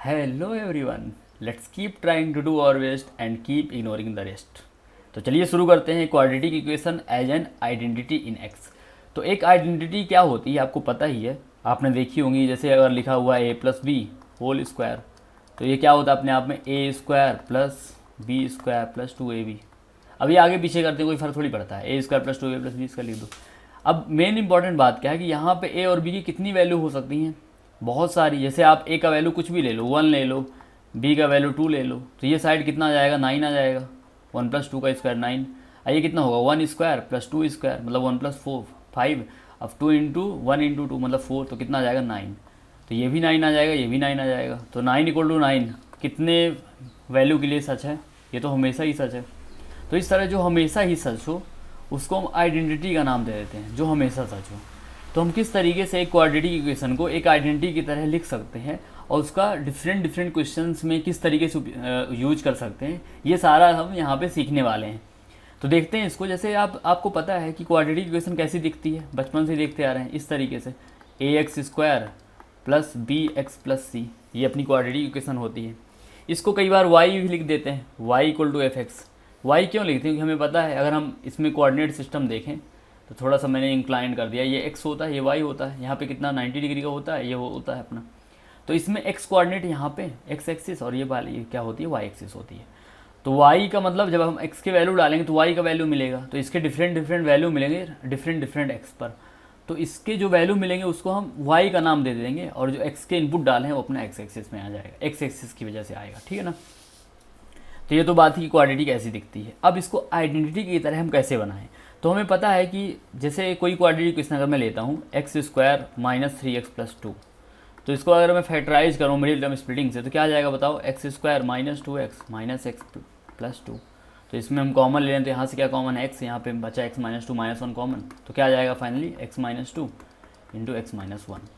Hello everyone, let's keep trying to do our best and keep ignoring the rest. तो चलिए शुरू करते हैं। Quadratic equation as an identity in X. तो एक आइडेंटिटी क्या होती है आपको पता ही है, आपने देखी होंगी। जैसे अगर लिखा हुआ है a plus b whole square, तो ये क्या होता है अपने आप में a square plus b square plus 2ab। अभी आगे पीछे करते हैं कोई फर्क थोड़ी पड़ता है, a square plus 2a plus b square लिख दो। अब मेन इंपॉर्टेंट बात क्या है कि यहाँ पे ए और बी की कितनी वैल्यू हो सकती हैं, बहुत सारी। जैसे आप ए का वैल्यू कुछ भी ले लो, 1 ले लो, बी का वैल्यू 2 ले लो, तो ये साइड कितना आ जाएगा, 9 आ जाएगा। 1 प्लस 2 का स्क्वायर 9। ये कितना होगा, 1 स्क्वायर प्लस 2 स्क्वायर मतलब 1 प्लस 4 5। अब 2 इंटू 1 इंटू 2 मतलब 4, तो कितना आ जाएगा 9। तो ये भी 9 आ जाएगा, ये भी 9 आ जाएगा। तो 9 इक्वल टू 9 कितने वैल्यू के लिए सच है, ये तो हमेशा ही सच है। तो इस तरह जो हमेशा ही सच हो उसको हम आइडेंटिटी का नाम दे देते हैं, जो हमेशा सच हो। तो हम किस तरीके से एक क्वाड्रेटिक इक्वेशन को एक आइडेंटिटी की तरह लिख सकते हैं और उसका डिफरेंट क्वेश्चंस में किस तरीके से यूज कर सकते हैं, ये सारा हम यहाँ पे सीखने वाले हैं। तो देखते हैं इसको। जैसे आपको पता है कि क्वाड्रेटिक इक्वेशन कैसी दिखती है, बचपन से देखते आ रहे हैं इस तरीके से, a x square plus b x plus c, ये अपनी क्वाड्रेटिक इक्वेशन होती है। इसको कई बार वाई भी लिख देते हैं, Y equal to F X. Y क्यों लिखते हैं, क्योंकि हमें पता है अगर हम इसमें कोऑर्डिनेट सिस्टम देखें तो थोड़ा सा मैंने इंक्लाइन कर दिया, ये एक्स होता है, ये वाई होता है, यहाँ पे कितना 90 डिग्री का होता है, ये होता है अपना। तो इसमें एक्स कोऑर्डिनेट यहाँ पे एक्स एक्सिस और ये वाली क्या होती है, वाई एक्सिस होती है। तो वाई का मतलब जब हम एक्स के वैल्यू डालेंगे तो वाई का वैल्यू मिलेगा, तो इसके डिफरेंट वैल्यू मिलेंगे डिफरेंट एक्स पर। तो इसके जो वैल्यू मिलेंगे उसको हम वाई का नाम दे देंगे, और जो एक्स के इनपुट डाले हैं वो अपना एक्स एक्सिस में आ जाएगा, एक्स एक्सिस की वजह से आएगा, ठीक है ना। तो ये तो बात ही कि क्वाड्रेटिक कैसी दिखती है। अब इसको आइडेंटिटी की तरह हम कैसे बनाएं, तो हमें पता है कि जैसे कोई क्वाड्रेटिक इक्वेशन अगर मैं लेता हूँ x square minus 3x plus 2, तो इसको अगर मैं फैक्टराइज करूँ मिडिल टर्म स्प्लिटिंग से, तो क्या आ जाएगा बताओ, x square minus 2x minus x plus 2। तो इसमें हम कॉमन ले लें, तो यहाँ से क्या कॉमन है, एक्स, यहाँ पे बचा एक्स माइनस 2 माइनस 1 कॉमन, तो क्या आ जाएगा finally x minus 2 into x minus 1।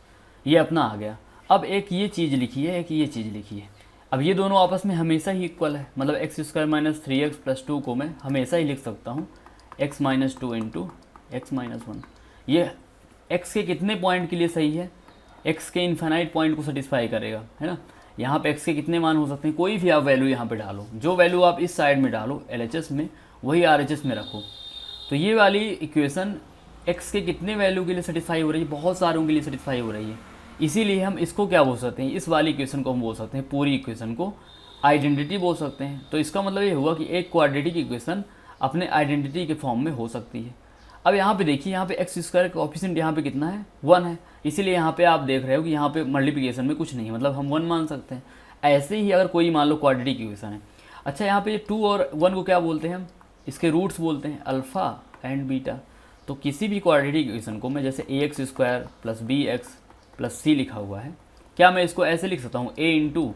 ये अपना आ गया। अब एक ये चीज़ लिखी है, एक ये चीज़ लिखी है। अब ये दोनों आपस में हमेशा ही इक्वल है, मतलब x square minus 3x plus 2 को मैं हमेशा ही लिख सकता हूँ x minus 2 into x minus 1। ये एक्स के कितने पॉइंट के लिए सही है, एक्स के इन्फाइनाइट पॉइंट को सेटिस्फाई करेगा, है ना। यहाँ पे एक्स के कितने मान हो सकते हैं, कोई भी आप वैल्यू यहाँ पे डालो, जो वैल्यू आप इस साइड में डालो LHS में वही RHS में रखो। तो ये वाली इक्वेशन एक्स के कितने वैल्यू के लिए सेटिस्फाई हो रही है, बहुत सारों के लिए सेटिस्फाई हो रही है। इसीलिए हम इसको क्या बोल सकते हैं, इस वाली इक्वेशन को हम बोल सकते हैं, पूरी इक्वेशन को आइडेंटिटी बोल सकते हैं। तो इसका मतलब ये हुआ कि एक क्वाड्रेटिक इक्वेशन अपने आइडेंटिटी के फॉर्म में हो सकती है। अब यहाँ पे देखिए, यहाँ पे एक्स स्क्वायर का कोएफिशिएंट यहाँ पे कितना है, 1 है। इसीलिए यहाँ पे आप देख रहे हो कि यहाँ पे मल्टीप्लिकेशन में कुछ नहीं है, मतलब हम 1 मान सकते हैं। ऐसे ही अगर कोई मान लो क्वाड्रेटिक इक्वेशन है, अच्छा यहाँ पे 2 और 1 को क्या बोलते हैं हम, इसके रूट्स बोलते हैं अल्फ़ा एंड बीटा। तो किसी भी क्वाड्रेटिक इक्वेशन को मैं जैसे a x square plus b x plus c लिखा हुआ है, क्या मैं इसको ऐसे लिख सकता हूँ, a into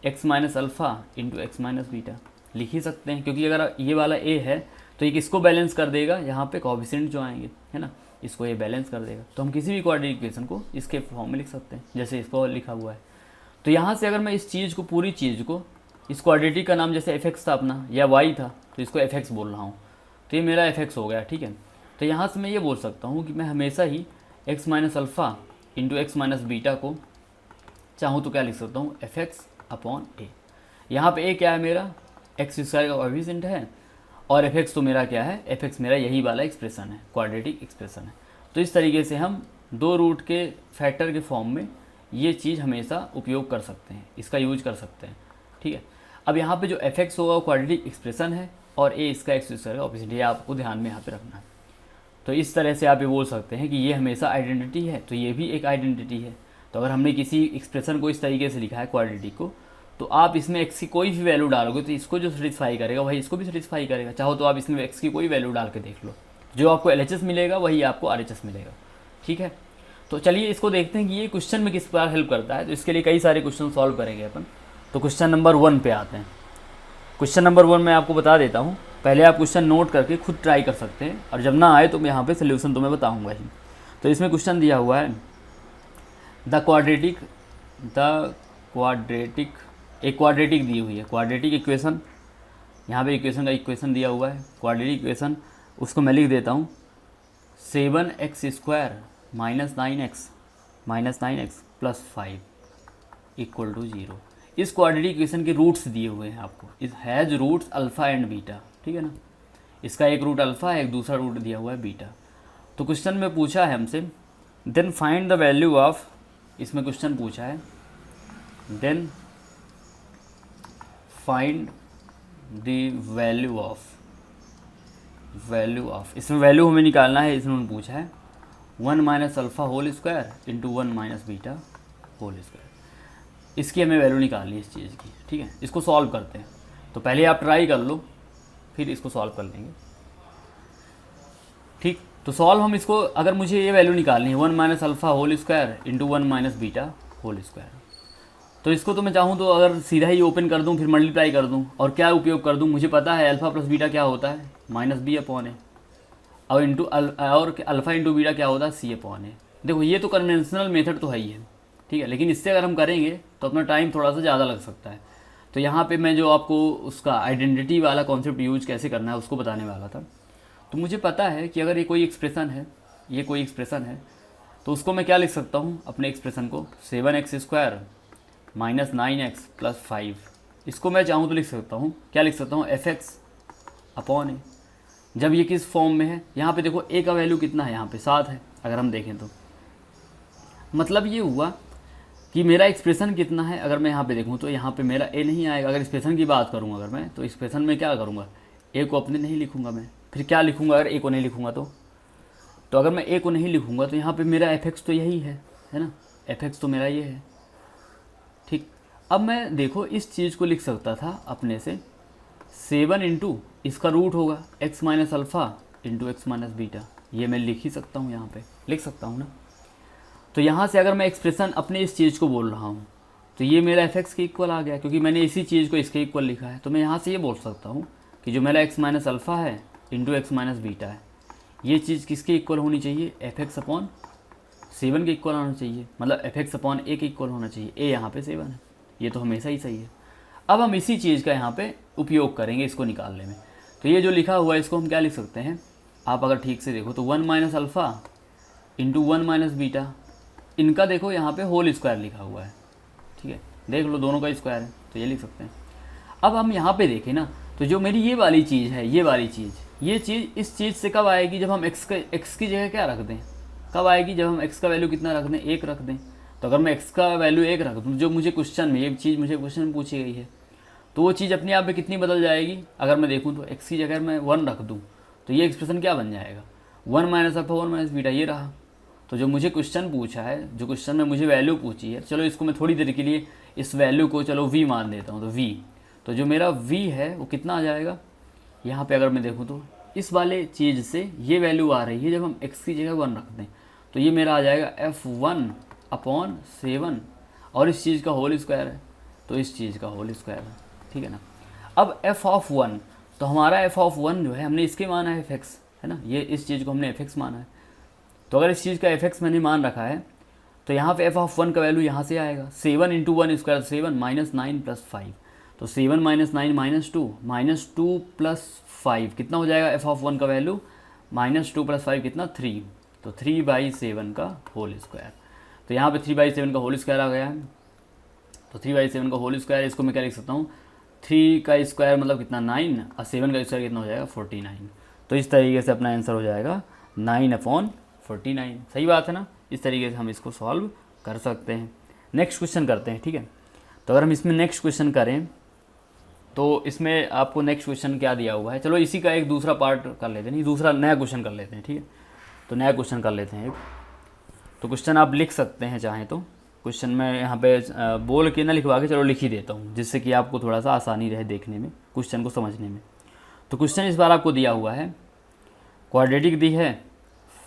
x minus alpha into x minus beta, लिख ही सकते हैं। क्योंकि अगर ये वाला ए है तो ये किसको बैलेंस कर देगा, यहाँ पे कोएफिशिएंट जो आएंगे, है ना, इसको ये बैलेंस कर देगा। तो हम किसी भी क्वाड्रेटिक इक्वेशन को इसके फॉर्म में लिख सकते हैं जैसे इसको लिखा हुआ है। तो यहाँ से अगर मैं इस चीज़ को, पूरी चीज़ को, इस क्वाड्रेटिक का नाम जैसे एफ एक्स था अपना या वाई था, तो इसको एफ एक्स बोल रहा हूँ, तो ये मेरा एफ एक्स हो गया, ठीक है। तो यहाँ से मैं ये बोल सकता हूँ कि मैं हमेशा ही x minus alpha into x minus beta को चाहूँ तो क्या लिख सकता हूँ, एफ एक्स अपॉन ए। यहाँ पे ए क्या है मेरा, एक्स स्क्वायर का कोएफिशिएंट है, और एफ एक्स तो मेरा क्या है, एफ एक्स मेरा यही वाला एक्सप्रेशन है, क्वाड्रेटिक एक्सप्रेशन है। तो इस तरीके से हम 2 रूट के फैक्टर के फॉर्म में ये चीज़ हमेशा उपयोग कर सकते हैं, इसका यूज कर सकते हैं, ठीक है। अब यहाँ पे जो एफ एक्स होगा वो क्वाड्रेटिक एक्सप्रेशन है, और ए इसका एक्स स्क्वायर का ऑपोजिट, ये आपको ध्यान में यहाँ पे रखना है। तो इस तरह से आप ये बोल सकते हैं कि ये हमेशा आइडेंटिटी है, तो ये भी एक आइडेंटिटी है। तो अगर हमने किसी एक्सप्रेशन को इस तरीके से लिखा है क्वाड्रेटिक को, तो आप इसमें एक्स की कोई भी वैल्यू डालोगे तो इसको जो सेटिस्फाई करेगा वही इसको भी सेटिस्फाई करेगा। चाहो तो आप इसमें एक्स की कोई वैल्यू डाल के देख लो, जो आपको LHS मिलेगा वही आपको RHS मिलेगा, ठीक है। तो चलिए इसको देखते हैं कि ये क्वेश्चन में किस प्रकार हेल्प करता है। तो इसके लिए कई सारे क्वेश्चन सॉल्व करेंगे अपन। तो क्वेश्चन नंबर 1 पे आते हैं। क्वेश्चन नंबर 1 मैं आपको बता देता हूँ, पहले आप क्वेश्चन नोट करके खुद ट्राई कर सकते हैं, और जब ना आए तो मैं यहाँ पे सोल्यूशन तुम्हें बताऊँगा ही। तो इसमें क्वेश्चन दिया हुआ है द क्वाड्रेटिक एक क्वाड्रेटिक दी हुई है, क्वाड्रेटिक इक्वेशन, यहाँ पे इक्वेशन का इक्वेशन दिया हुआ है, क्वाड्रेटिक इक्वेशन, उसको मैं लिख देता हूँ 7x square minus 9x plus 5 equal to 0। इस क्वाड्रेटिक इक्वेशन के रूट्स दिए हुए हैं आपको, इस has roots alpha and beta, ठीक है ना। इसका एक रूट अल्फ़ा है, एक दूसरा रूट दिया हुआ है बीटा। तो क्वेश्चन में पूछा है हमसे then find the value of, इसमें क्वेश्चन पूछा है then find the value of, इसमें वैल्यू हमें निकालना है। इसमें उन्होंने पूछा है 1 minus alpha whole square into 1 minus beta whole square. इसकी हमें वैल्यू निकालनी है इस चीज़ की, ठीक है। इसको सॉल्व करते हैं। तो पहले आप ट्राई कर लो, फिर इसको सॉल्व कर लेंगे, ठीक। तो सॉल्व हम इसको, अगर मुझे ये वैल्यू निकालनी है 1 minus alpha whole square into 1 minus beta whole square, तो इसको तो मैं चाहूँ तो अगर सीधा ही ओपन कर दूँ, फिर मल्टीप्लाई कर दूँ, और क्या उपयोग कर दूँ, मुझे पता है अल्फ़ा प्लस बीटा क्या होता है, माइनस बी अपॉन है, और अल्फ़ा इंटू बीटा क्या होता है, सी अपॉन है। देखो ये तो कन्वेंशनल मेथड तो है ही है, ठीक है, लेकिन इससे अगर हम करेंगे तो अपना टाइम थोड़ा सा ज़्यादा लग सकता है। तो यहाँ पे मैं जो आपको उसका आइडेंटिटी वाला कॉन्सेप्ट यूज कैसे करना है उसको बताने वाला था। तो मुझे पता है कि अगर ये कोई एक्सप्रेशन है, ये कोई एक्सप्रेशन है, तो उसको मैं क्या लिख सकता हूँ, अपने एक्सप्रेशन को 7x square minus 9x plus 5, इसको मैं चाहूँ तो लिख सकता हूँ, क्या लिख सकता हूँ, fx अपॉन ए। जब ये किस फॉर्म में है, यहाँ पे देखो a का वैल्यू कितना है, यहाँ पे 7 है, अगर हम देखें तो मतलब ये हुआ कि मेरा एक्सप्रेशन कितना है। अगर मैं यहाँ पे देखूँ तो यहाँ पे मेरा a नहीं आएगा। अगर एक्सप्रेशन की बात करूँ अगर मैं, तो एक्सप्रेशन में क्या करूँगा, a को अपने नहीं लिखूँगा मैं, फिर क्या लिखूँगा अगर a को नहीं लिखूँगा तो अगर मैं a को नहीं लिखूँगा तो यहाँ पे मेरा fx तो यही है ना, fx तो मेरा ये है, ठीक। अब मैं देखो इस चीज़ को लिख सकता था अपने से 7 इंटू इसका रूट होगा x minus alpha into x minus beta, ये मैं लिख ही सकता हूँ, यहाँ पे लिख सकता हूँ ना। तो यहाँ से अगर मैं एक्सप्रेशन अपने इस चीज़ को बोल रहा हूँ तो ये मेरा fx के इक्वल आ गया, क्योंकि मैंने इसी चीज़ को इसके इक्वल लिखा है। तो मैं यहाँ से ये बोल सकता हूँ कि जो मेरा x माइनस अल्फ़ा है इंटू एक्स माइनस बीटा है, ये चीज़ किसके इक्वल होनी चाहिए, fx अपॉन 7 के इक्वल होना चाहिए, मतलब fx अपॉन a के इक्वल होना चाहिए। a यहाँ पे 7 है, ये तो हमेशा ही सही है। अब हम इसी चीज़ का यहाँ पे उपयोग करेंगे इसको निकालने में। तो ये जो लिखा हुआ है इसको हम क्या लिख सकते हैं, आप अगर ठीक से देखो तो 1 minus alpha into 1 minus beta, इनका देखो यहाँ पे होल स्क्वायर लिखा हुआ है, ठीक है, देख लो दोनों का स्क्वायर है, तो ये लिख सकते हैं। अब हम यहाँ पे देखें ना, तो जो मेरी ये वाली चीज़ है, ये वाली चीज़, ये चीज़ इस चीज़ से कब आएगी, जब हम x की जगह क्या रख दें, कब आएगी, जब हम x का वैल्यू कितना रख दें, 1 रख दें। तो अगर मैं x का वैल्यू 1 रख दूँ, जो मुझे क्वेश्चन में, ये चीज़ मुझे क्वेश्चन में पूछी गई है, तो वो चीज़ अपने आप में कितनी बदल जाएगी। अगर मैं देखूँ तो x की जगह मैं 1 रख दूँ तो ये एक्सप्रेशन क्या बन जाएगा, 1 माइनस अल्फ़ा 1 माइनस बीटा, ये रहा। तो जो मुझे क्वेश्चन पूछा है, जो क्वेश्चन में मुझे वैल्यू पूछी है, चलो इसको मैं थोड़ी देर के लिए इस वैल्यू को चलो v मान देता हूँ, तो v, तो जो मेरा v है वो कितना आ जाएगा, यहाँ पे अगर मैं देखूँ तो इस वाले चीज़ से ये वैल्यू आ रही है, जब हम x की जगह 1 रख दें तो ये मेरा आ जाएगा f1 अपॉन 7, और इस चीज़ का होल स्क्वायर है तो इस चीज़ का होल स्क्वायर है, ठीक है ना। अब f ऑफ 1, तो हमारा f ऑफ 1 जो है हमने इसके माना है fx, है ना, ये इस चीज़ को हमने fx माना है। तो अगर इस चीज़ का fx मैंने मान रखा है तो यहाँ पे f ऑफ 1 का वैल्यू यहाँ से आएगा 7 इंटू 1 स्क्वायर 7 माइनस 9 प्लस 5, तो 7 माइनस 9 माइनस 2 प्लस 5 कितना हो जाएगा, f ऑफ 1 का वैल्यू माइनस 2 प्लस 5 कितना 3, तो 3/7 का होल स्क्वायर। तो यहाँ पे 3/7 का होल स्क्वायर आ गया है, तो 3/7 का होल स्क्वायर, इसको मैं क्या लिख सकता हूँ, 3 का स्क्वायर मतलब कितना 9, और 7 का स्क्वायर कितना हो जाएगा 49। तो इस तरीके से अपना आंसर हो जाएगा 9/49। सही बात है ना, इस तरीके से हम इसको सॉल्व कर सकते हैं। नेक्स्ट क्वेश्चन करते हैं, ठीक है। तो अगर हम इसमें नेक्स्ट क्वेश्चन करें तो इसमें आपको नेक्स्ट क्वेश्चन क्या दिया हुआ है, चलो इसी का एक दूसरा पार्ट कर लेते हैं, नहीं दूसरा नया क्वेश्चन कर लेते हैं, ठीक है। तो नया क्वेश्चन कर लेते हैं एक, तो क्वेश्चन आप लिख सकते हैं चाहें तो। क्वेश्चन मैं यहाँ पे बोल के ना लिखवा के चलो लिख ही देता हूँ, जिससे कि आपको थोड़ा सा आसानी रहे देखने में, क्वेश्चन को समझने में। तो क्वेश्चन इस बार आपको दिया हुआ है, क्वाड्रेटिक दी है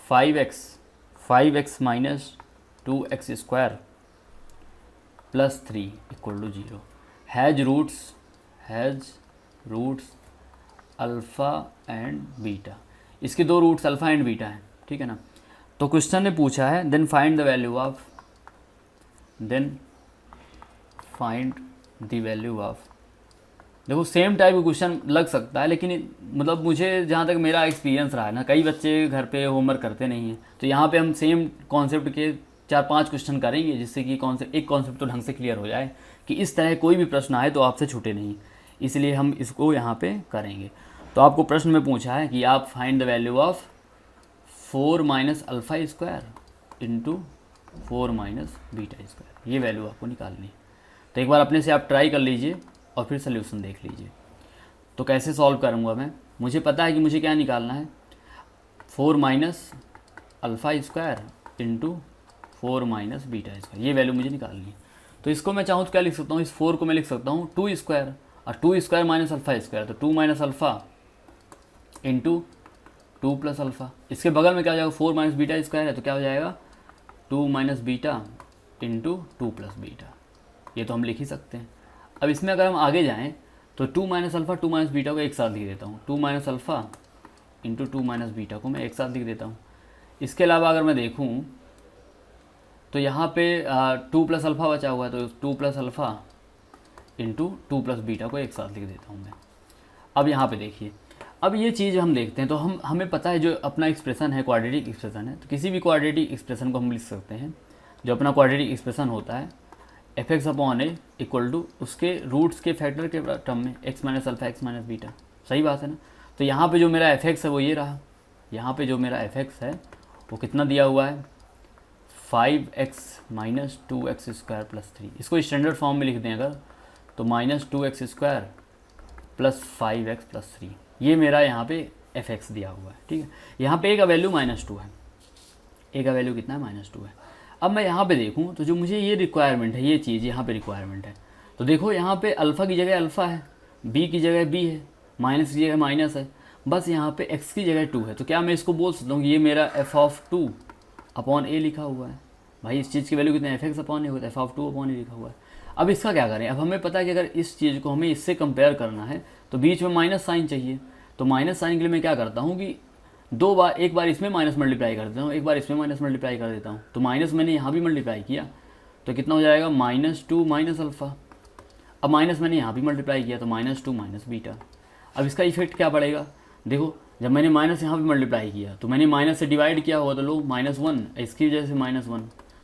5x minus 2x square plus 3 equal to 0, has roots alpha and beta, इसके दो रूट्स अल्फ़ा एंड बीटा हैं, ठीक है ना। तो क्वेश्चन ने पूछा है then find the value of, देखो सेम टाइप का क्वेश्चन लग सकता है, लेकिन मतलब मुझे जहाँ तक मेरा एक्सपीरियंस रहा है ना, कई बच्चे घर पे होमवर्क करते नहीं हैं, तो यहाँ पे हम सेम कॉन्सेप्ट के 4-5 क्वेश्चन करेंगे, जिससे कि एक कॉन्सेप्ट तो ढंग से क्लियर हो जाए कि इस तरह कोई भी प्रश्न आए तो आपसे छूटे नहीं, इसलिए हम इसको यहाँ पे करेंगे। तो आपको प्रश्न में पूछा है कि आप find the value of 4 minus alpha square into 4 minus beta square, ये वैल्यू आपको निकालनी है। तो एक बार अपने से आप ट्राई कर लीजिए और फिर सोल्यूशन देख लीजिए। तो कैसे सॉल्व करूँगा मैं, मुझे पता है कि मुझे क्या निकालना है, 4 minus alpha square into 4 minus beta square, ये वैल्यू मुझे निकालनी है। तो इसको मैं चाहूँ तो क्या लिख सकता हूँ, इस 4 को मैं लिख सकता हूँ 2 स्क्वायर, और 2 स्क्वायर माइनस अल्फ़ा स्क्वायर, तो 2 minus alpha into 2 plus alpha. इसके बगल में क्या हो जाएगा, 4 माइनस बीटा स्क्वायर है तो क्या हो जाएगा 2 minus beta into 2 plus beta, ये तो हम लिख ही सकते हैं। अब इसमें अगर हम आगे जाएँ तो 2 माइनस अल्फ़ा 2 माइनस बीटा को एक साथ लिख देता हूँ, 2 minus alpha into 2 minus beta को मैं एक साथ लिख देता हूँ। इसके अलावा अगर मैं देखूँ तो यहाँ पे 2 प्लस अल्फ़ा बचा हुआ है, तो 2 plus alpha into 2 plus beta को एक साथ लिख देता हूँ मैं। अब यहाँ पे देखिए, अब ये चीज़ हम देखते हैं तो हमें पता है जो अपना एक्सप्रेशन है क्वाड्रेटिक एक्सप्रेशन है, तो किसी भी क्वाड्रेटिक एक्सप्रेशन को हम लिख सकते हैं। जो अपना क्वाड्रेटिक एक्सप्रेशन होता है F x upon A equal to उसके रूट्स के फैक्टर के टर्म में X minus alpha x minus beta, सही बात है ना। तो यहाँ पे जो मेरा एफ एक्स है वो ये रहा, यहाँ पे जो मेरा एफ एक्स है वो कितना दिया हुआ है 5x minus 2x square plus 3, इसको स्टैंडर्ड फॉर्म में लिख दें अगर तो minus 2x square plus 5x plus 3, ये मेरा यहाँ पे एफ एक्स दिया हुआ है। ठीक है, यहाँ पे ए का वैल्यू -2 है, ए का वैल्यू कितना है -2 है। अब मैं यहाँ पे देखूँ तो जो मुझे ये रिक्वायरमेंट है, ये चीज़ यहाँ पे रिक्वायरमेंट है, तो देखो यहाँ पे अल्फ़ा की जगह अल्फ़ा है, बी की जगह बी है, माइनस की जगह माइनस है, बस यहाँ पे एक्स की जगह 2 है। तो क्या मैं इसको बोल सकता हूँ कि ये मेरा एफ ऑफ 2 अपॉन ए लिखा हुआ है। भाई इस चीज़ की वैल्यू कितना एफ एक्स अपॉन ए होता है, एफ ऑफ 2 अपॉन ए लिखा हुआ है। अब इसका क्या करें, अब हमें पता है कि अगर इस चीज़ को हमें इससे कंपेयर करना है तो बीच में माइनस साइन चाहिए। तो माइनस साइन के लिए मैं क्या करता हूँ कि दो बार, एक बार इसमें माइनस मल्टीप्लाई कर देता हूँ, एक बार इसमें माइनस मल्टीप्लाई कर देता हूँ। तो माइनस मैंने यहाँ भी मल्टीप्लाई किया तो कितना हो जाएगा -2 माइनस अल्फ़ा। अब माइनस मैंने यहाँ भी मल्टीप्लाई किया तो -2 माइनस बीटा। अब इसका इफेक्ट क्या पड़ेगा, देखो जब मैंने माइनस यहाँ भी मल्टीप्लाई किया तो मैंने माइनस से डिवाइड किया हुआ तो लो -1, इसकी वजह से -1,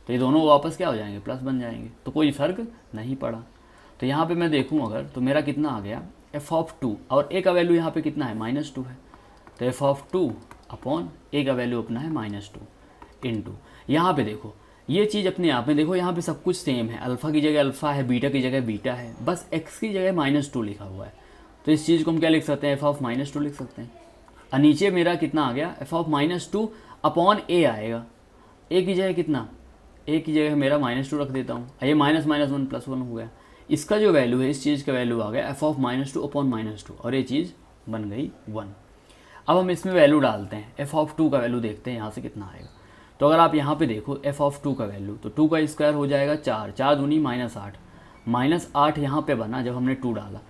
तो ये दोनों वापस क्या हो जाएंगे प्लस बन जाएंगे, तो कोई फ़र्क नहीं पड़ा। तो यहाँ पे मैं देखूँ अगर तो मेरा कितना आ गया एफ ऑफ 2, और ए का वैल्यू यहाँ पे कितना है -2 है, तो एफ ऑफ 2 अपॉन ए का वैल्यू अपना है -2 इंटू, यहाँ पे देखो ये चीज़ अपने आप में देखो यहाँ पे सब कुछ सेम है, अल्फ़ा की जगह अल्फ़ा है, बीटा की जगह बीटा है, बस एक्स की जगह -2 लिखा हुआ है। तो इस चीज़ को हम क्या लिख सकते हैं, एफ ऑफ -2 लिख सकते हैं। और नीचे मेरा कितना आ गया एफ ऑफ -2 अपॉन ए आएगा, ए की जगह कितना, ए की जगह मेरा -2 रख देता हूँ, ये माइनस माइनस 1 प्लस 1 हो गया। इसका जो वैल्यू है, इस चीज़ का वैल्यू आ गया एफ ऑफ -2 अपॉन -2, और ये चीज़ बन गई 1। अब हम इसमें वैल्यू डालते हैं, एफ ऑफ 2 का वैल्यू देखते हैं यहाँ से कितना आएगा। तो अगर आप यहाँ पे देखो एफ ऑफ 2 का वैल्यू, तो 2 का स्क्वायर हो जाएगा 4, 4 दूनी -8, -8 यहाँ पे बना जब हमने 2 डाला।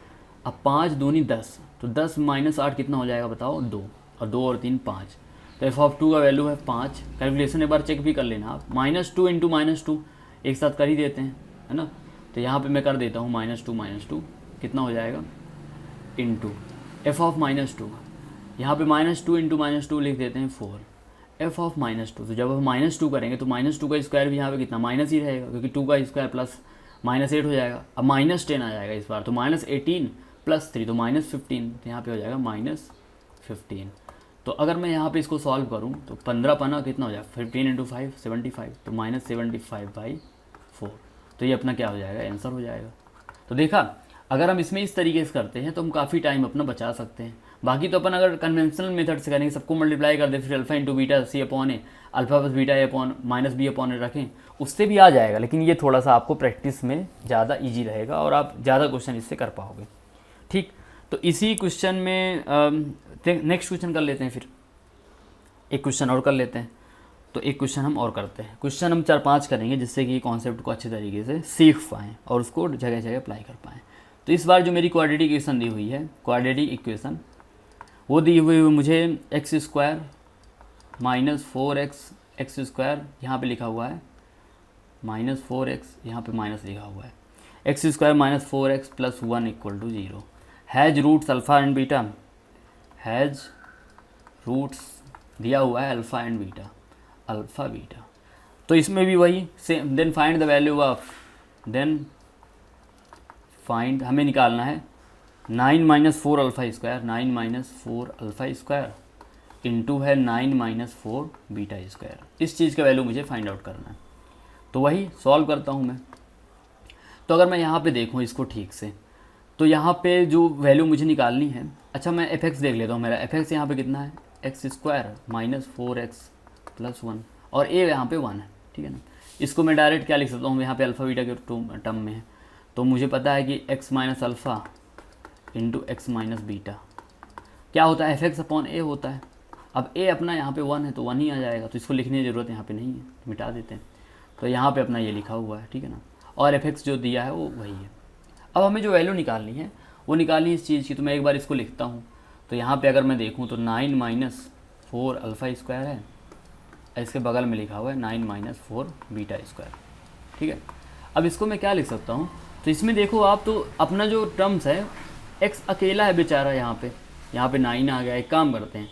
अब 5 दूनी 10, तो 10 -8 कितना हो जाएगा बताओ 2, और 2 और 3 5, तो एफ ऑफ 2 का वैल्यू है 5। कैलकुलेशन एक बार चेक भी कर लेना आप, -2 इंटू -2 एक साथ कर ही देते हैं, है ना। तो यहाँ पे मैं कर देता हूँ -2 कितना हो जाएगा इंटू एफ ऑफ -2, यहाँ पे -2 इंटू -2 लिख देते हैं 4, एफ ऑफ -2। तो जब हम -2 करेंगे तो -2 का स्क्वायर भी यहाँ पे कितना माइनस ही रहेगा, क्योंकि 2 का स्क्वायर प्लस -8 हो जाएगा। अब -10 आ जाएगा इस बार, तो -18 प्लस 3 तो -15, तो यहाँ पे हो जाएगा -15। तो अगर मैं यहाँ पे इसको सॉल्व करूँ तो 15 पना कितना हो जाएगा 15 इंटू 5 75, तो -75/4, तो ये अपना क्या हो जाएगा आंसर हो जाएगा। तो देखा, अगर हम इसमें इस तरीके से करते हैं तो हम काफ़ी टाइम अपना बचा सकते हैं। बाकी तो अपन अगर कन्वेंशनल मेथड से करेंगे, सबको मल्टीप्लाई कर दे, फिर alpha into beta c upon a, alpha plus beta a upon minus b upon a रखें, उससे भी आ जाएगा, लेकिन ये थोड़ा सा आपको प्रैक्टिस में ज़्यादा इजी रहेगा और आप ज़्यादा क्वेश्चन इससे कर पाओगे। ठीक, तो इसी क्वेश्चन में नेक्स्ट क्वेश्चन कर लेते हैं, फिर एक क्वेश्चन और कर लेते हैं। तो एक क्वेश्चन हम और करते हैं, क्वेश्चन हम 4-5 करेंगे जिससे कि कॉन्सेप्ट को अच्छे तरीके से सीख पाएँ और उसको जगह जगह अप्लाई कर पाएँ। तो इस बार जो मेरी क्वाड्रेटिक इक्वेशन दी हुई है, क्वाड्रेटिक इक्वेशन वो दी हुई मुझे x square -4x x square यहाँ पे लिखा हुआ है, -4x यहाँ पे माइनस लिखा हुआ है, X square -4x plus 1 = 0, has roots alpha and beta, has roots दिया हुआ है alpha and beta, alpha beta. तो इसमें भी वही same, then find the value of, then find, हमें निकालना है 9 minus 4 alpha square, 9 minus 4 alpha square into है 9 माइनस 4 बीटा स्क्वायर। इस चीज़ का वैल्यू मुझे फाइंड आउट करना है। तो वही सॉल्व करता हूँ मैं। तो अगर मैं यहाँ पे देखूँ इसको ठीक से, तो यहाँ पे जो वैल्यू मुझे निकालनी है, अच्छा मैं एफ एक्स देख लेता हूँ। मेरा एफ एक्स यहाँ पर कितना है, X square minus 4x plus 1, और ए यहाँ पे 1 है, ठीक है ना। इसको मैं डायरेक्ट क्या लिख सकता हूँ, यहाँ पे अल्फ़ा बीटा के टर्म में है, तो मुझे पता है कि x minus alpha into x minus beta क्या होता है, एफ एक्स अपॉन ए होता है। अब ए अपना यहाँ पे 1 है तो 1 ही आ जाएगा, तो इसको लिखने की ज़रूरत यहाँ पे नहीं है, तो मिटा देते हैं। तो यहाँ पे अपना ये लिखा हुआ है, ठीक है ना, और एफ एक्स जो दिया है वो वही है। अब हमें जो वैल्यू निकालनी है वो निकालनी है इस चीज़ की, तो मैं एक बार इसको लिखता हूँ। तो यहाँ पे अगर मैं देखूँ तो 9 माइनस 4 अल्फ़ा स्क्वायर है, इसके बगल में लिखा हुआ है 9 माइनस 4 बीटा स्क्वायर, ठीक है। अब इसको मैं क्या लिख सकता हूँ, तो इसमें देखो आप, तो अपना जो टर्म्स है x अकेला है बेचारा, यहाँ पे 9 आ गया। एक काम करते हैं,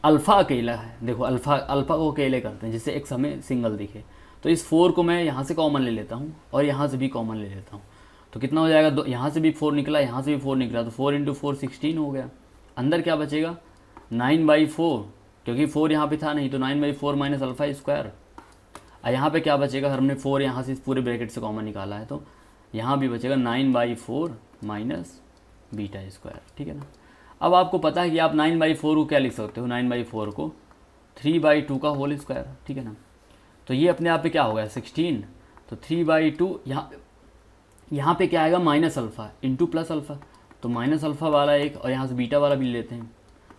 अल्फ़ा अकेला है, देखो अल्फ़ा को अकेले करते हैं जिससे x हमें सिंगल दिखे। तो इस 4 को मैं यहाँ से कॉमन ले लेता हूँ और यहाँ से भी कॉमन ले लेता हूँ, तो कितना हो जाएगा, यहाँ से भी 4 निकला, यहाँ से भी 4 निकला, तो 4 इंटू 4 16 हो गया। अंदर क्या बचेगा 9/4, क्योंकि 4 यहाँ पे था नहीं, तो 9/4 माइनस अल्फ़ा स्क्वायर। यहाँ पे क्या बचेगा, हमने 4 यहाँ से इस पूरे ब्रैकेट से कॉमन निकाला है, तो यहाँ भी बचेगा 9/4 माइनस बीटा स्क्वायर, ठीक है ना। अब आपको पता है कि आप 9/4 को क्या लिख सकते हो, 9/4 को 3/2 का होल स्क्वायर, ठीक है ना। तो ये अपने आप पे क्या हो गया 16, तो 3/2 यहाँ पे क्या आएगा minus alpha into plus alpha, तो माइनस अल्फ़ा वाला एक और यहाँ से बीटा वाला भी लेते हैं,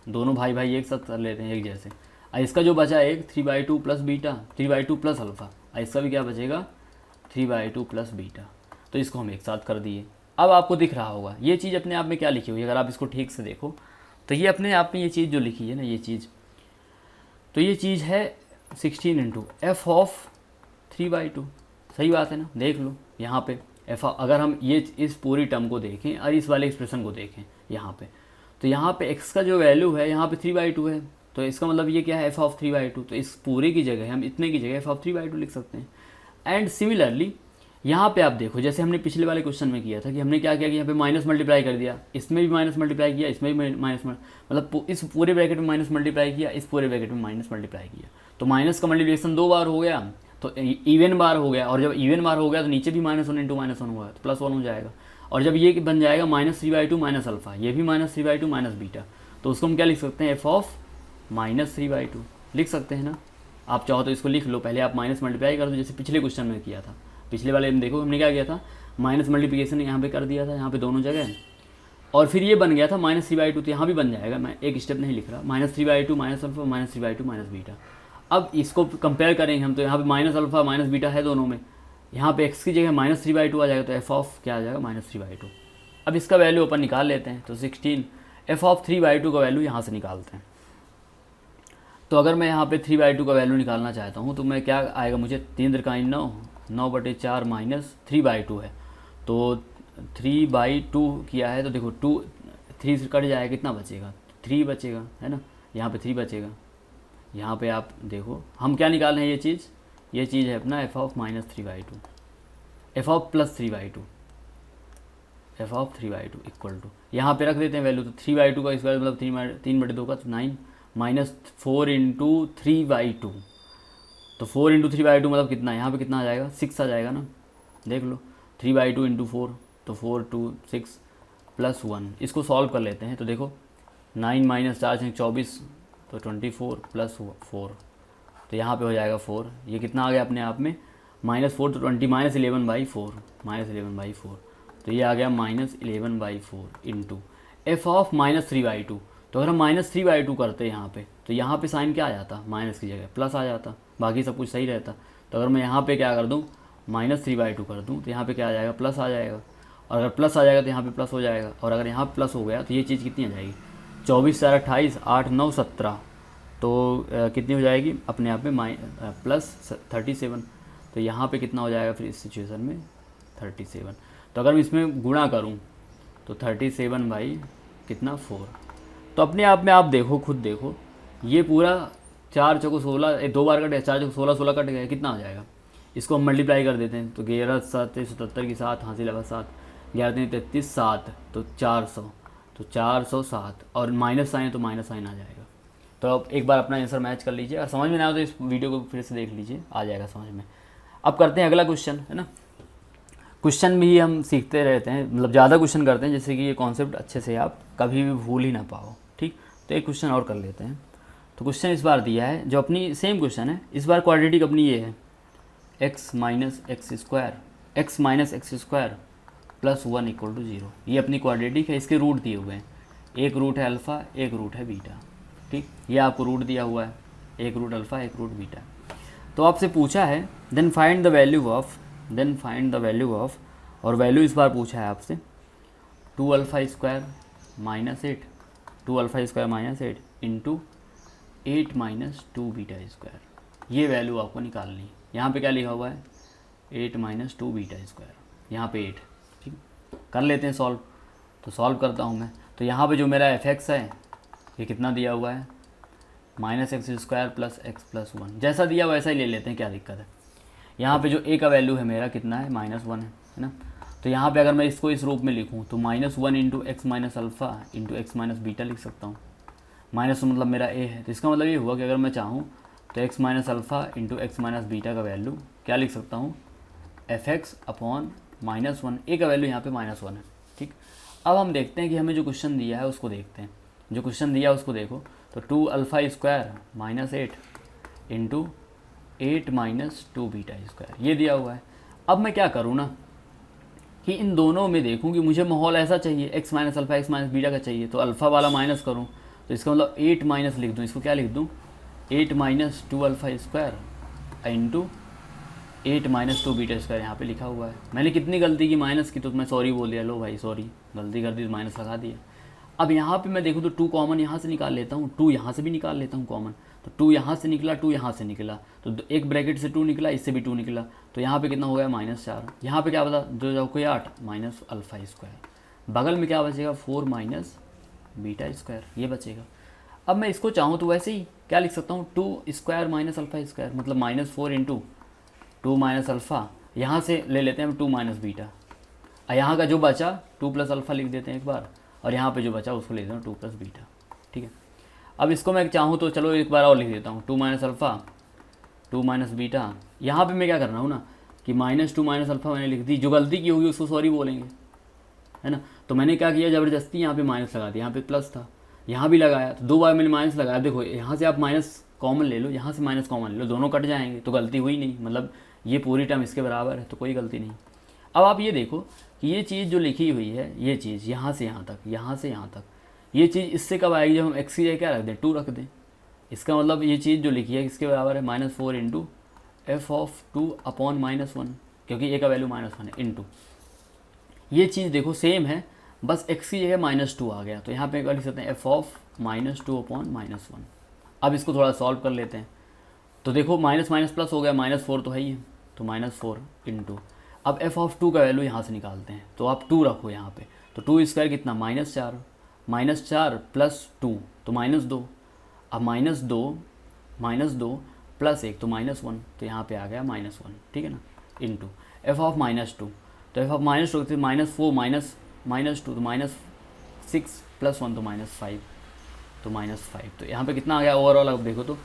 दोनों भाई भाई एक साथ कर लेते हैं एक जैसे। इसका जो बचा एक 3/2 प्लस बीटा, 3/2 प्लस अल्फ़ा, इसका भी क्या बचेगा 3/2 प्लस बीटा, तो इसको हम एक साथ कर दिए। अब आपको दिख रहा होगा ये चीज़ अपने आप में क्या लिखी हुई है, अगर आप इसको ठीक से देखो तो ये अपने आप में ये चीज़ जो लिखी है ना, ये चीज़, तो ये चीज़ है 16 इंटू एफ ऑफ 3/2, सही बात है ना। देख लो यहाँ पे एफ, अगर हम ये इस पूरी टर्म को देखें और इस वाले एक्सप्रेशन को देखें यहाँ पे, तो यहाँ पे x का जो वैल्यू है यहाँ पे 3/2 है, तो इसका मतलब ये क्या है एफ ऑफ 3/2, तो इस पूरे की जगह हम इतने की जगह एफ ऑफ 3/2 लिख सकते हैं। एंड सिमिलरली यहाँ पे आप देखो, जैसे हमने पिछले वाले क्वेश्चन में किया था कि हमने क्या किया कि यहाँ पे माइनस मल्टीप्लाई कर दिया, इसमें भी माइनस मल्टीप्लाई किया, इसमें भी माइनस, मतलब इस पूरे ब्रैकेट में माइनस मल्टीप्लाई किया, इस पूरे ब्रैकेट में माइनस मल्टीप्लाई किया, तो माइनस का मल्टीप्लिकेशन 2 बार हो गया, तो इवन बार हो गया, और जब इवन बार हो गया तो नीचे भी -1 इंटू -1 हुआ तो +1 हो जाएगा। और जब ये बन जाएगा -3/2 माइनस अल्फ़ा, ये भी -3/2 माइनस बीटा, तो उसको हम क्या लिख सकते हैं एफ ऑफ -3/2 लिख सकते हैं ना। आप चाहो तो इसको लिख लो, पहले आप माइनस मल्टीप्लाई कर दो जैसे पिछले क्वेश्चन में किया था। पिछले वाले में देखो हमने क्या किया था, माइनस मल्टीप्लिकेशन यहाँ पे कर दिया था, यहाँ पे दोनों जगह, और फिर ये बन गया था -3/2, तो यहाँ भी बन जाएगा, मैं एक स्टेप नहीं लिख रहा, -3/2 माइनस अल्फ़ा -3/2 माइनस बीटा। अब इसको कंपेयर करेंगे हम, तो यहाँ पे माइनस अल्फ़ा माइनस बीटा है दोनों में, यहाँ पे x की जगह -3/2 आ जाएगा, तो एफ ऑफ क्या आ जाएगा -3/2। अब इसका वैल्यू अपन निकाल लेते हैं, तो 16 एफ ऑफ 3/2 का वैल्यू यहाँ से निकालते हैं। तो अगर मैं यहाँ पे 3/2 का वैल्यू निकालना चाहता हूँ तो मैं क्या आएगा, मुझे 3 9/4 माइनस 3/2 है, तो 3/2 किया है, तो देखो 3 से कट जाएगा, कितना बचेगा 3 बचेगा, है ना, यहाँ पे 3 बचेगा। यहाँ पे आप देखो हम क्या निकाल रहे हैं, ये चीज़ है अपना F of -3/2, F of plus 3/2, F of 3/2 equal to, यहाँ पे रख देते हैं वैल्यू, तो 3/2 का स्क्वायर मतलब 3/2 का, तो 9 माइनस 4 इंटू 3/2, तो 4 इंटू 3/2 मतलब कितना, यहाँ पे कितना आ जाएगा 6 आ जाएगा ना, देख लो 3/2 इंटू 4, तो 4 2 6 प्लस 1, इसको सॉल्व कर लेते हैं। तो देखो 9 माइनस 4 24, तो 24 प्लस 4, तो यहाँ पे हो जाएगा 4, ये कितना आ गया अपने आप में -4, तो 20 -11/4 तो ये आ गया -11/4 इंटू एफ ऑफ -3/2। तो अगर हम -3/2 करते यहाँ पे, तो यहाँ पे साइन क्या आ जाता, माइनस की जगह प्लस आ जाता, बाकी सब कुछ सही रहता। तो अगर मैं यहाँ पे क्या कर दूँ -3/2 कर दूँ, तो यहाँ पे क्या आ जाएगा प्लस आ जाएगा, और अगर प्लस आ जाएगा तो यहाँ पे प्लस हो जाएगा, और अगर यहाँ प्लस हो गया तो ये चीज़ कितनी आ जाएगी 24 4 28 8 9 17, तो कितनी हो जाएगी अपने आप में प्लस 37। तो यहाँ पे कितना हो जाएगा फिर इस सिचुएशन में 37। तो अगर मैं इसमें गुणा करूँ तो 37 बाई कितना 4, तो अपने आप में आप देखो, खुद देखो, ये पूरा 4 चौको 16, 2 बार कट गया, 4 चौको 16 16 कट गया, कितना हो जाएगा, इसको हम मल्टीप्लाई कर देते हैं, तो 11 7 77 की 7 हासिल 7, 11 3 33 7, तो 400, तो 407 और माइनस साइन तो माइनस साइन आ जाएगा। तो अब एक बार अपना आंसर मैच कर लीजिए, और समझ में ना आए तो इस वीडियो को फिर से देख लीजिए, आ जाएगा समझ में। अब करते हैं अगला क्वेश्चन, है ना। क्वेश्चन भी हम सीखते रहते हैं, मतलब ज़्यादा क्वेश्चन करते हैं जिससे कि ये कॉन्सेप्ट अच्छे से आप कभी भी भूल ही ना पाओ, ठीक। तो एक क्वेश्चन और कर लेते हैं। तो क्वेश्चन इस बार दिया है, जो अपनी सेम क्वेश्चन है, इस बार क्वाड्रेटिक अपनी ये है x minus x square plus 1 equal to 0। ये अपनी क्वाड्रेटिक है, इसके रूट दिए हुए हैं, एक रूट है अल्फ़ा, एक रूट है बीटा, ठीक। ये आपको रूट दिया हुआ है, एक रूट अल्फ़ा, एक रूट बीटा। तो आपसे पूछा है then find the value of, और वैल्यू इस बार पूछा है आपसे 2 alpha square minus 8, 2 alpha square minus 8 into 8 minus 2 beta square. ये वैल्यू आपको निकालनी है। यहाँ पे क्या लिखा हुआ है 8 माइनस 2 बीटा स्क्वायर, यहाँ पे 8, ठीक। कर लेते हैं सॉल्व। तो सॉल्व करता हूँ मैं। तो यहाँ पे जो मेरा एफ एक्स है ये कितना दिया हुआ है minus x square plus x plus 1, जैसा दिया वैसा ही ले लेते हैं, क्या दिक्कत है। यहाँ पे जो ए का वैल्यू है मेरा कितना है -1 है ना। तो यहाँ पे अगर मैं इसको इस रूप में लिखूँ तो -1 into x minus alpha into x minus beta लिख सकता हूँ। माइनस मतलब मेरा ए है, तो इसका मतलब ये हुआ कि अगर मैं चाहूँ तो x minus alpha into x minus beta का वैल्यू क्या लिख सकता हूँ एफ एक्स अपॉन -1। ए का वैल्यू यहाँ पे -1 है, ठीक। अब हम देखते हैं कि हमें जो क्वेश्चन दिया है उसको देखते हैं। जो क्वेश्चन दिया है उसको देखो, तो 2 alpha square minus 8 into 8 minus 2 beta square ये दिया हुआ है। अब मैं क्या करूँ ना कि इन दोनों में देखूँ कि मुझे माहौल ऐसा चाहिए, x minus alpha x minus beta का चाहिए, तो अल्फ़ा वाला माइनस करूँ, तो इसका मतलब 8 माइनस लिख दूँ, इसको क्या लिख दूँ 8 minus 2 alpha square into 8 minus 2 beta square यहाँ पे लिखा हुआ है। मैंने कितनी गलती की माइनस की, तो मैं सॉरी बोल दिया, लो भाई सॉरी गलती कर दी, तो माइनस लगा दिया। अब यहाँ पे मैं देखूँ तो 2 कॉमन यहाँ से निकाल लेता हूँ, 2 यहाँ से भी निकाल लेता हूँ कॉमन, तो 2 यहाँ से निकला, 2 यहाँ से निकला, तो एक ब्रैकेट से 2 निकला, इससे भी 2 निकला, तो यहाँ पे कितना हो गया -4। यहाँ पे क्या बता जो कोई 8 माइनस अल्फ़ा स्क्वायर, बगल में क्या बचेगा 4 माइनस बीटा स्क्वायर ये बचेगा। अब मैं इसको चाहूँ तो वैसे ही क्या लिख सकता हूँ 2 स्क्वायर माइनस अल्फ़ा स्क्वायर, मतलब -4 इंटू 2 माइनस अल्फ़ा, यहाँ से ले लेते हैं हम 2 माइनस बीटा, और यहाँ का जो बचा 2 प्लस अल्फ़ा लिख देते हैं एक बार, और यहाँ पे जो बचा उसको ले देता हूँ 2 प्लस बीटा, ठीक है। अब इसको मैं चाहूँ तो चलो एक बार और लिख देता हूँ 2 माइनस अल्फ़ा 2 माइनस बीटा। यहाँ पे मैं क्या कर रहा हूँ ना कि -2 माइनस अल्फ़ा मैंने लिख दी, जो गलती की होगी उसको सॉरी बोलेंगे, है ना। तो मैंने क्या किया ज़बरदस्ती यहाँ पे माइनस लगा दिया, यहाँ पे प्लस था, यहाँ भी लगाया, तो 2 बार मैंने माइनस लगाया। देखो यहाँ से आप माइनस कॉमन ले लो, यहाँ से माइनस कॉमन ले लो, दोनों कट जाएंगे, तो गलती हुई नहीं, मतलब ये पूरी टर्म इसके बराबर है, तो कोई गलती नहीं। अब आप ये देखो कि ये चीज़ जो लिखी हुई है, ये चीज़ यहाँ से यहाँ तक, यहाँ से यहाँ तक, ये चीज़ इससे कब आएगी जब हम एक्स की जगह क्या रख दें 2 रख दें। इसका मतलब ये चीज़ जो लिखी है इसके बराबर है -4 इंटू एफ ऑफ 2 अपॉन -1, क्योंकि ए का वैल्यू -1 है इंटू। ये चीज़ देखो सेम है, बस एक्स की जगह -2 आ गया, तो यहाँ पे लिख सकते हैं एफ ऑफ -2 अपॉन -1। अब इसको थोड़ा सॉल्व कर लेते हैं। तो देखो माइनस माइनस प्लस हो गया, -4 तो है ही, तो -4 इंटू, अब एफ ऑफ 2 का वैल्यू यहाँ से निकालते हैं, तो आप 2 रखो यहाँ पे, तो 2 स्क्वायर कितना -4 प्लस 2 तो -2, अब -2 प्लस 1 तो -1, तो यहाँ पे आ गया -1, ठीक है ना, इंटू एफ ऑफ -2, तो एफ ऑफ -2 -4 -2 तो -6 प्लस 1 तो -5, तो -5, तो यहाँ पे कितना आ गया ओवरऑल। अब देखो तो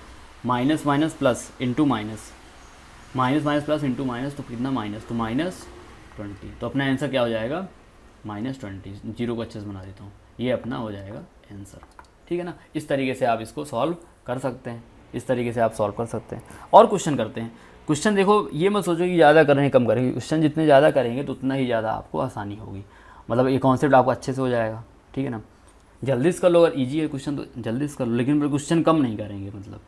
minus minus plus into minus plus into minus, तो कितना माइनस, तो -20, तो अपना आंसर क्या हो जाएगा -20। जीरो को अच्छे से बना देता हूँ, ये अपना हो जाएगा आंसर, ठीक है ना। इस तरीके से आप इसको सॉल्व कर सकते हैं, इस तरीके से आप सॉल्व कर सकते हैं। और क्वेश्चन करते हैं। क्वेश्चन देखो ये मत सोचो कि ज़्यादा कर रहे हैं कम करेंगे, क्वेश्चन जितने ज़्यादा करेंगे तो उतना ही ज़्यादा आपको आसानी होगी, मतलब ये कॉन्सेप्ट आपको अच्छे से हो जाएगा, ठीक है ना। जल्दी से कर लो, अगर ईजी है क्वेश्चन तो जल्दी से कर लो, लेकिन क्वेश्चन कम नहीं करेंगे। मतलब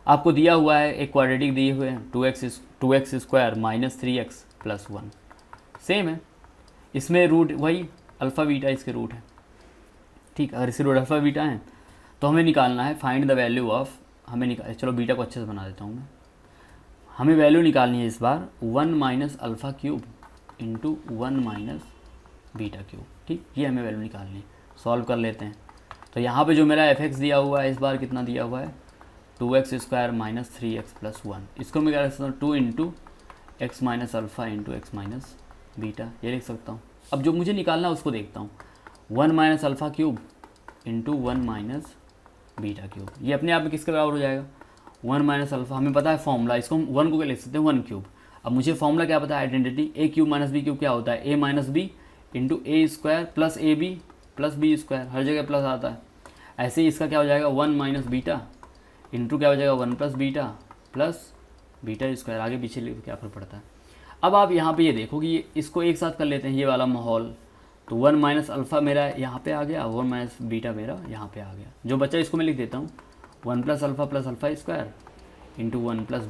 आपको दिया हुआ है एक क्वाड्रेटिक दिए हुए हैं 2x square minus 3x plus 1, same है, इसमें रूट वही अल्फ़ा बीटा इसके रूट है, ठीक। अगर इसके रूट अल्फ़ा बीटा है तो हमें निकालना है फाइंड द वैल्यू ऑफ, चलो बीटा को अच्छे से बना देता हूँ मैं। हमें वैल्यू निकालनी है इस बार 1 minus alpha cube into 1 minus beta cube, ठीक, ये हमें वैल्यू निकालनी है। सॉल्व कर लेते हैं। तो यहाँ पे जो मेरा एफ एक्स दिया हुआ है इस बार कितना दिया हुआ है 2x square minus 3x plus 1, इसको मैं क्या लिख सकता हूँ 2 into x minus alpha into x minus beta, ये लिख सकता हूँ, अब जो मुझे निकालना है उसको देखता हूँ, 1 minus alpha cube into 1 minus beta cube, ये अपने आप में किसके बराबर हो जाएगा, 1 माइनस अल्फ़ा, हमें पता है फॉर्मूला, इसको हम 1 को क्या लिख सकते हैं 1 क्यूब। अब मुझे फॉर्मूला क्या पता है, identity, a cube minus b cube क्या होता है, a minus b into a square plus a b plus b square, हर जगह प्लस आता है। ऐसे ही इसका क्या हो जाएगा 1 माइनस बीटा इंटू क्या हो जाएगा 1 प्लस बीटा स्क्वायर, आगे पीछे क्या फर्क पड़ता है। अब आप यहाँ पे ये देखो कि ये इसको एक साथ कर लेते हैं, ये वाला माहौल, तो 1 माइनस अल्फ़ा मेरा यहाँ पे आ गया, 1 माइनस बीटा मेरा यहाँ पे आ गया, जो बच्चा इसको मैं लिख देता हूँ 1 plus alpha square into 1 plus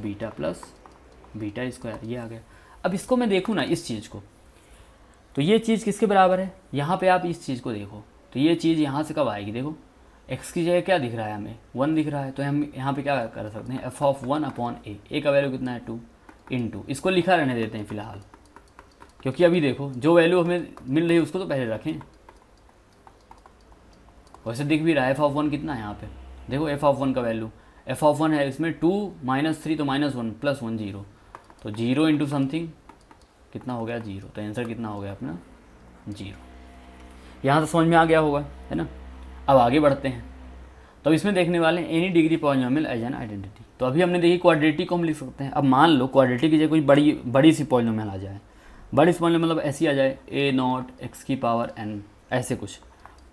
beta square, ये आ गया। अब इसको मैं देखूँ ना इस चीज़ को, तो ये चीज़ किसके बराबर है, यहाँ पे आप इस चीज़ को देखो, तो ये चीज़ यहाँ से कब आएगी, देखो x की जगह क्या दिख रहा है, हमें 1 दिख रहा है, तो हम यहाँ पे क्या कर सकते हैं, f ऑफ 1 अपॉन ए का वैल्यू कितना है 2 इंटू, इसको लिखा रहने देते हैं फ़िलहाल, क्योंकि अभी देखो जो वैल्यू हमें मिल रही है उसको तो पहले रखें, वैसे दिख भी रहा है f ऑफ 1 कितना है यहाँ पे, देखो f ऑफ 1 का वैल्यू, f ऑफ 1 है इसमें 2 माइनस 3 तो -1 प्लस 1 0, तो 0 इंटू समथिंग कितना हो गया 0, तो आंसर कितना हो गया अपना 0। यहाँ तो समझ में आ गया होगा, है ना। अब आगे बढ़ते हैं, तो इसमें देखने वाले हैं any degree polynomial as an identity. तो अभी हमने देखी क्वाड्रेटिक को हम लिख सकते हैं। अब मान लो क्वाड्रेटिक की जगह कोई बड़ी सी पॉलिनोमियल आ जाए, बड़ी सी पॉलिनोमियल मतलब ऐसी आ जाए a0 x की पावर n ऐसे कुछ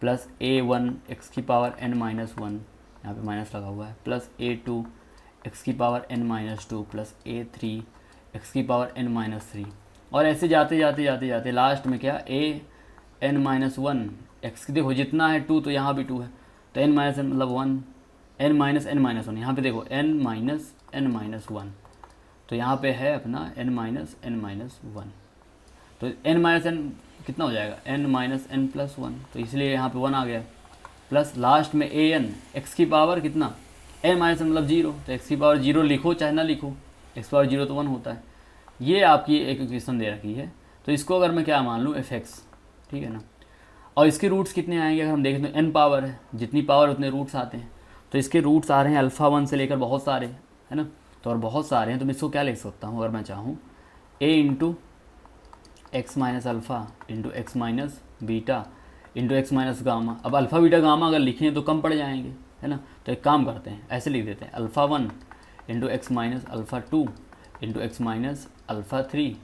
प्लस a1 x की पावर n माइनस 1, यहाँ पे माइनस लगा हुआ है, प्लस a2 x की power n minus 2 plus a3 x की पावर n माइनस 3, और ऐसे जाते जाते जाते जाते लास्ट में क्या a n माइनस 1 x की देखो जितना है 2 तो यहाँ भी 2 है, तो n माइनस n मतलब 1, n माइनस n माइनस 1, यहाँ पे देखो n माइनस 1, तो यहाँ पे है अपना n माइनस 1, तो n माइनस n कितना हो जाएगा n माइनस n प्लस 1, तो इसलिए यहाँ पे 1 आ गया, प्लस लास्ट में a n x की पावर कितना n माइनस n मतलब 0, तो x की पावर 0 लिखो चाहे ना लिखो, x पावर 0 तो 1 होता है। ये आपकी एक इक्वेशन दे रखी है, तो इसको अगर मैं क्या मान लूँ fx, ठीक है ना, और इसके रूट्स कितने आएंगे अगर हम देखें तो n पावर है, जितनी पावर उतने रूट्स आते हैं, तो इसके रूट्स आ रहे हैं अल्फ़ा 1 से लेकर बहुत सारे, है ना, तो और बहुत सारे हैं, तो मैं इसको क्या लिख सकता हूँ अगर मैं चाहूँ a into x minus alpha into x minus beta into x minus gamma. अब अल्फ़ा बीटा गामा अगर लिखें तो कम पड़ जाएंगे, है ना, तो एक काम करते हैं ऐसे लिख देते हैं alpha 1 into x minus alpha 2 into x minus alpha 3,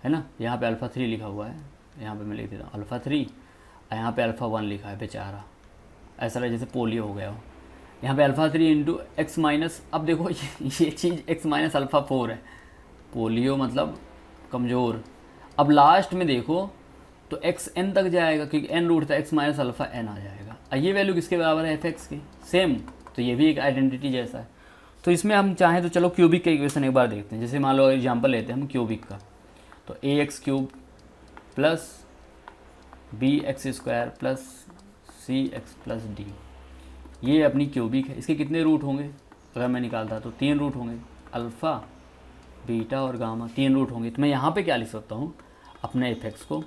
है ना, यहाँ पे अल्फ़ा 3 लिखा हुआ है, यहाँ पे मैं लिख देता हूँ अल्फ़ा 3, यहाँ पे अल्फ़ा 1 लिखा है बेचारा, ऐसा लगे जैसे पोलियो हो गया हो। यहाँ पे अल्फ़ा 3 इंटू एक्स माइनस, अब देखो ये चीज़ एक्स माइनस अल्फ़ा 4 है, पोलियो मतलब कमज़ोर। अब लास्ट में देखो तो एक्स एन तक जाएगा क्योंकि एन रूट था, एक्स माइनस अल्फ़ा एन आ जाएगा, और ये वैल्यू किसके बराबर है एफ एक्स की, सेम, तो ये भी एक आइडेंटिटी जैसा है। तो इसमें हम चाहें तो चलो क्यूबिक का इक्वेशन एक बार देखते हैं, जैसे मान लो एग्जांपल लेते हैं हम क्यूबिक का, तो a x cube plus b x square plus c x plus d, ये अपनी क्यूबिक है। इसके कितने रूट होंगे अगर मैं निकालता तो 3 रूट होंगे, अल्फ़ा बीटा और गामा 3 रूट होंगे। तो मैं यहाँ पे क्या लिख सकता हूँ अपने एफ एक्स को,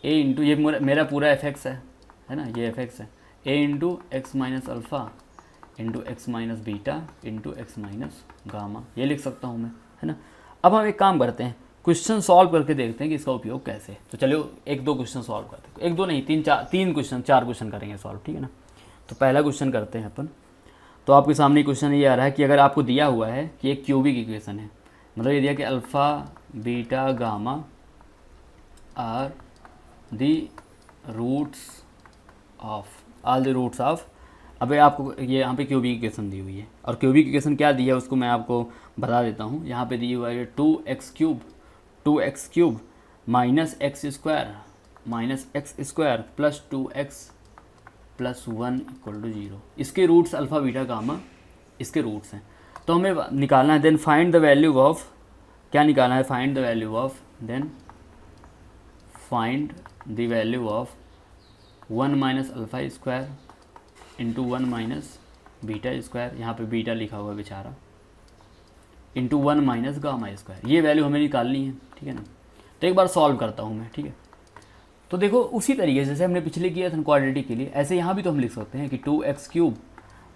ए इंटू ये मेरा पूरा एफ एक्स है ना, ये एफ एक्स है, a into x minus alpha into x minus beta into x minus gamma, ये लिख सकता हूँ मैं, है ना। अब हम एक काम करते हैं, क्वेश्चन सॉल्व करके देखते हैं कि इसका उपयोग कैसे है। तो चलो 1-2 क्वेश्चन सॉल्व करते हैं, 1-2 नहीं 4 क्वेश्चन करेंगे सॉल्व, ठीक है ना। तो पहला क्वेश्चन करते हैं अपन। तो आपके सामने क्वेश्चन ये आ रहा है कि अगर आपको दिया हुआ है कि एक क्यूबिक इक्वेशन है, मतलब ये दिया कि alpha beta gamma are the roots of all the roots of, अबे आपको ये यहाँ पे क्यूबिक इक्वेशन दी हुई है, और क्यूबिक इक्वेशन क्या दी है उसको मैं आपको बता देता हूँ। यहाँ पे दी हुआ है 2x cube minus x square plus 2x plus 1 equal to 0। इसके रूट्स अल्फ़ा बीटा गामा इसके रूट्स हैं, तो हमें निकालना है then find the value of, क्या निकालना है, find the value of, then find the value of 1 minus alpha square into 1 minus beta square, यहाँ पे बीटा लिखा हुआ है बेचारा, इंटू 1 माइनस गामा स्क्वायर, ये वैल्यू हमें निकालनी है, ठीक है ना। तो एक बार सॉल्व करता हूँ मैं, ठीक है। तो देखो उसी तरीके से जैसे हमने पिछले किया था क्वाड्रेटिक के लिए, ऐसे यहाँ भी तो हम लिख सकते हैं कि 2x cube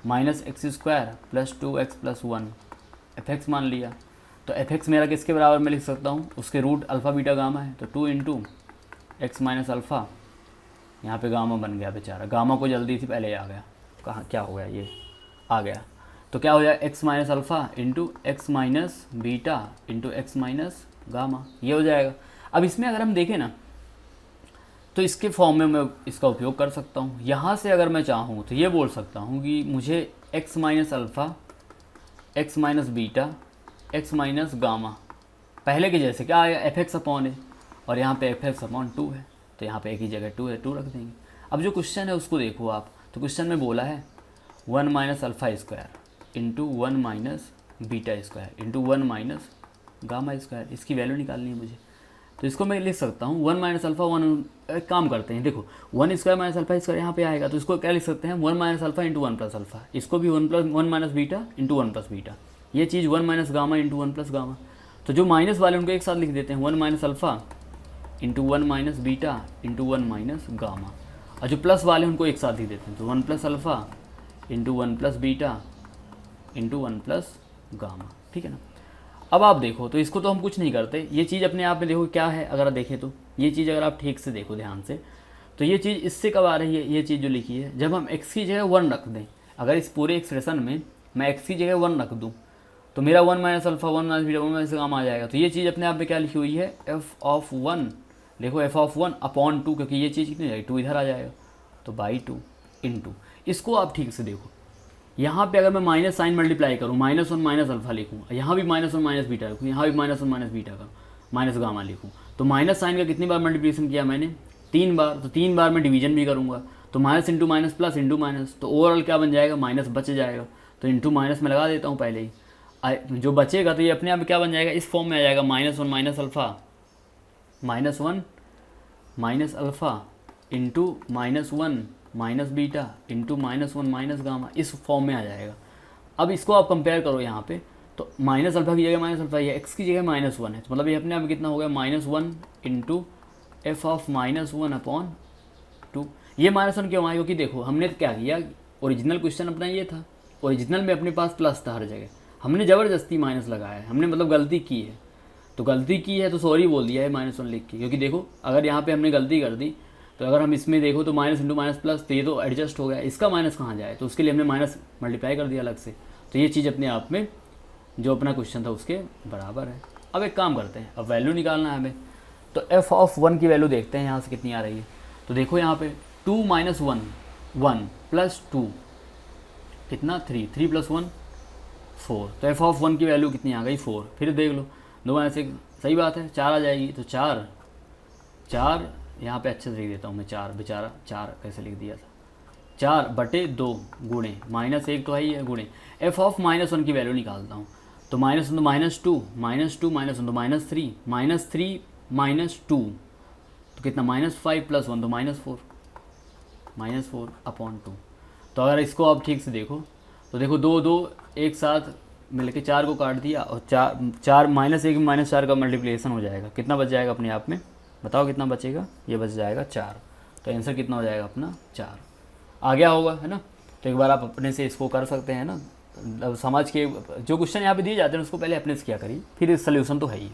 minus x square plus 2x plus 1 F x मान लिया। तो एफ एक्स मेरा किसके बराबर में लिख सकता हूँ, उसके रूट अल्फ़ा बीटा गामा है, तो 2 इंटू एक्स माइनस अल्फ़ा, यहाँ पे गामा बन गया बेचारा, गामा को जल्दी से पहले आ गया, कहाँ क्या हो गया, ये आ गया, तो क्या हो जाएगा x minus alpha into x minus beta into x minus gamma, ये हो जाएगा। अब इसमें अगर हम देखें ना तो इसके फॉर्म में मैं इसका उपयोग कर सकता हूँ। यहाँ से अगर मैं चाहूँ तो ये बोल सकता हूँ कि मुझे x minus alpha, x minus beta, x minus gamma, पहले के जैसे क्या आएगा एफ एक्स अपॉन है, और यहाँ पे एफ एक्स अपॉन 2 है, तो यहाँ पे एक ही जगह 2 है, 2 रख देंगे। अब जो क्वेश्चन है उसको देखो आप, तो क्वेश्चन में बोला है 1 minus alpha square into 1 minus beta square into 1 minus gamma square, इसकी वैल्यू निकालनी है मुझे। तो इसको मैं लिख सकता हूँ 1 माइनस अल्फ़ा 1, एक काम करते हैं, देखो 1 स्क्वायर माइनस अल्फ़ा स्क्वायर यहाँ पे आएगा, तो इसको क्या लिख सकते हैं 1 minus alpha into 1 plus alpha, इसको भी 1 minus beta into 1 plus beta, ये चीज़ 1 minus gamma into 1 plus gamma. तो जो माइनस वाले उनको एक साथ लिख देते हैं 1 minus alpha into 1 minus beta into 1 minus gamma, और जो प्लस वाले उनको एक साथ लिख देते हैं, तो 1 plus alpha into 1 plus beta into 1 plus gamma, ठीक है ना। अब आप देखो तो इसको तो हम कुछ नहीं करते, ये चीज़ अपने आप में देखो क्या है, अगर आप देखें तो ये चीज़ अगर आप ठीक से देखो ध्यान से, तो ये चीज़ इससे कब आ रही है, ये चीज़ जो लिखी है, जब हम x की जगह 1 रख दें, अगर इस पूरे एक्सप्रेशन में मैं x की जगह 1 रख दूँ तो मेरा 1 minus alpha 1 minus beta 1 minus gamma आ जाएगा। तो ये चीज़ अपने आप में क्या लिखी हुई है एफ ऑफ 1, देखो एफ ऑफ 1 अपॉन 2, क्योंकि ये चीज़ कितनी जाएगी 2 इधर आ जाएगा, तो बाई 2 इंटू, इसको आप ठीक से देखो, यहाँ पे अगर मैं माइनस साइन मल्टीप्लाई करूँ, -1 माइनस अल्फ़ा लिखूँ, यहाँ भी -1 माइनस बीटा लिखूँ, यहाँ भी -1 माइनस बीटा का माइनस गामा लिखूँ, तो माइनस साइन का कितनी बार मल्टीप्लिकेशन किया मैंने 3 बार, तो 3 बार मैं डिवीजन भी करूँगा, तो minus into minus plus into minus, तो ओवरऑल क्या बन जाएगा माइनस बच जाएगा, तो इंटू माइनस में लगा देता हूँ पहले ही, जो बचेगा तो ये अपने आप क्या बन जाएगा, इस फॉर्म में आ जाएगा -1 minus alpha -1 minus alpha into -1 minus beta into -1 minus gamma, इस फॉर्म में आ जाएगा। अब इसको आप कंपेयर करो यहाँ पे, तो माइनस अल्फ़ा की जगह माइनस अल्फ़ा, ये एक्स की जगह -1 है, तो मतलब ये अपने आप में कितना हो गया -1 इंटू एफ ऑफ -1 अपॉन 2। ये -1 क्यों आया, क्योंकि देखो हमने क्या किया, ओरिजिनल क्वेश्चन अपना ये था, ओरिजिनल में अपने पास प्लस था हर जगह, हमने ज़बरदस्ती माइनस लगाया है, हमने मतलब गलती की है, तो गलती की है तो सॉरी बोल दिया है -1 लिख के, क्योंकि देखो अगर यहाँ पे हमने गलती कर दी, तो अगर हम इसमें देखो तो माइनस इंटू माइनस प्लस, तो ये तो एडजस्ट हो गया, इसका माइनस कहाँ जाए, तो उसके लिए हमने माइनस मल्टीप्लाई कर दिया अलग से, तो ये चीज़ अपने आप में जो अपना क्वेश्चन था उसके बराबर है। अब एक काम करते हैं, अब वैल्यू निकालना है हमें, तो एफ ऑफ 1 की वैल्यू देखते हैं यहाँ से कितनी आ रही है, तो देखो यहाँ पे 2 माइनस 1 1 प्लस 2 कितना 3 3 प्लस 1 4, तो एफ ऑफ 1 की वैल्यू कितनी आ गई 4, फिर देख लो 2 माइनस 1 सही बात है 4 आ जाएगी, तो 4 यहाँ पे अच्छे से लिख देता हूँ मैं, 4 बेचारा 4 कैसे लिख दिया था, 4/2 गुणे -1 तो है ही है गुणे एफ ऑफ -1 की वैल्यू निकालता हूँ, तो -1 तो -2 -2 -1 तो -3 -3 -2 तो कितना -5 प्लस 1 तो -4 अपॉन 2। तो अगर इसको आप ठीक से देखो तो देखो 2 2 एक साथ मिलके 4 को काट दिया, और 4 -1 -4 का मल्टीप्लिकेशन हो जाएगा, कितना बच जाएगा अपने आप में बताओ कितना बचेगा, ये बच जाएगा 4, तो आंसर कितना हो जाएगा अपना 4 आ गया होगा, है ना। तो एक बार आप अपने से इसको कर सकते हैं ना, समझ के जो क्वेश्चन यहाँ पे दिए जाते हैं उसको पहले अपने से किया करिए, फिर इस सोल्यूशन तो है ही।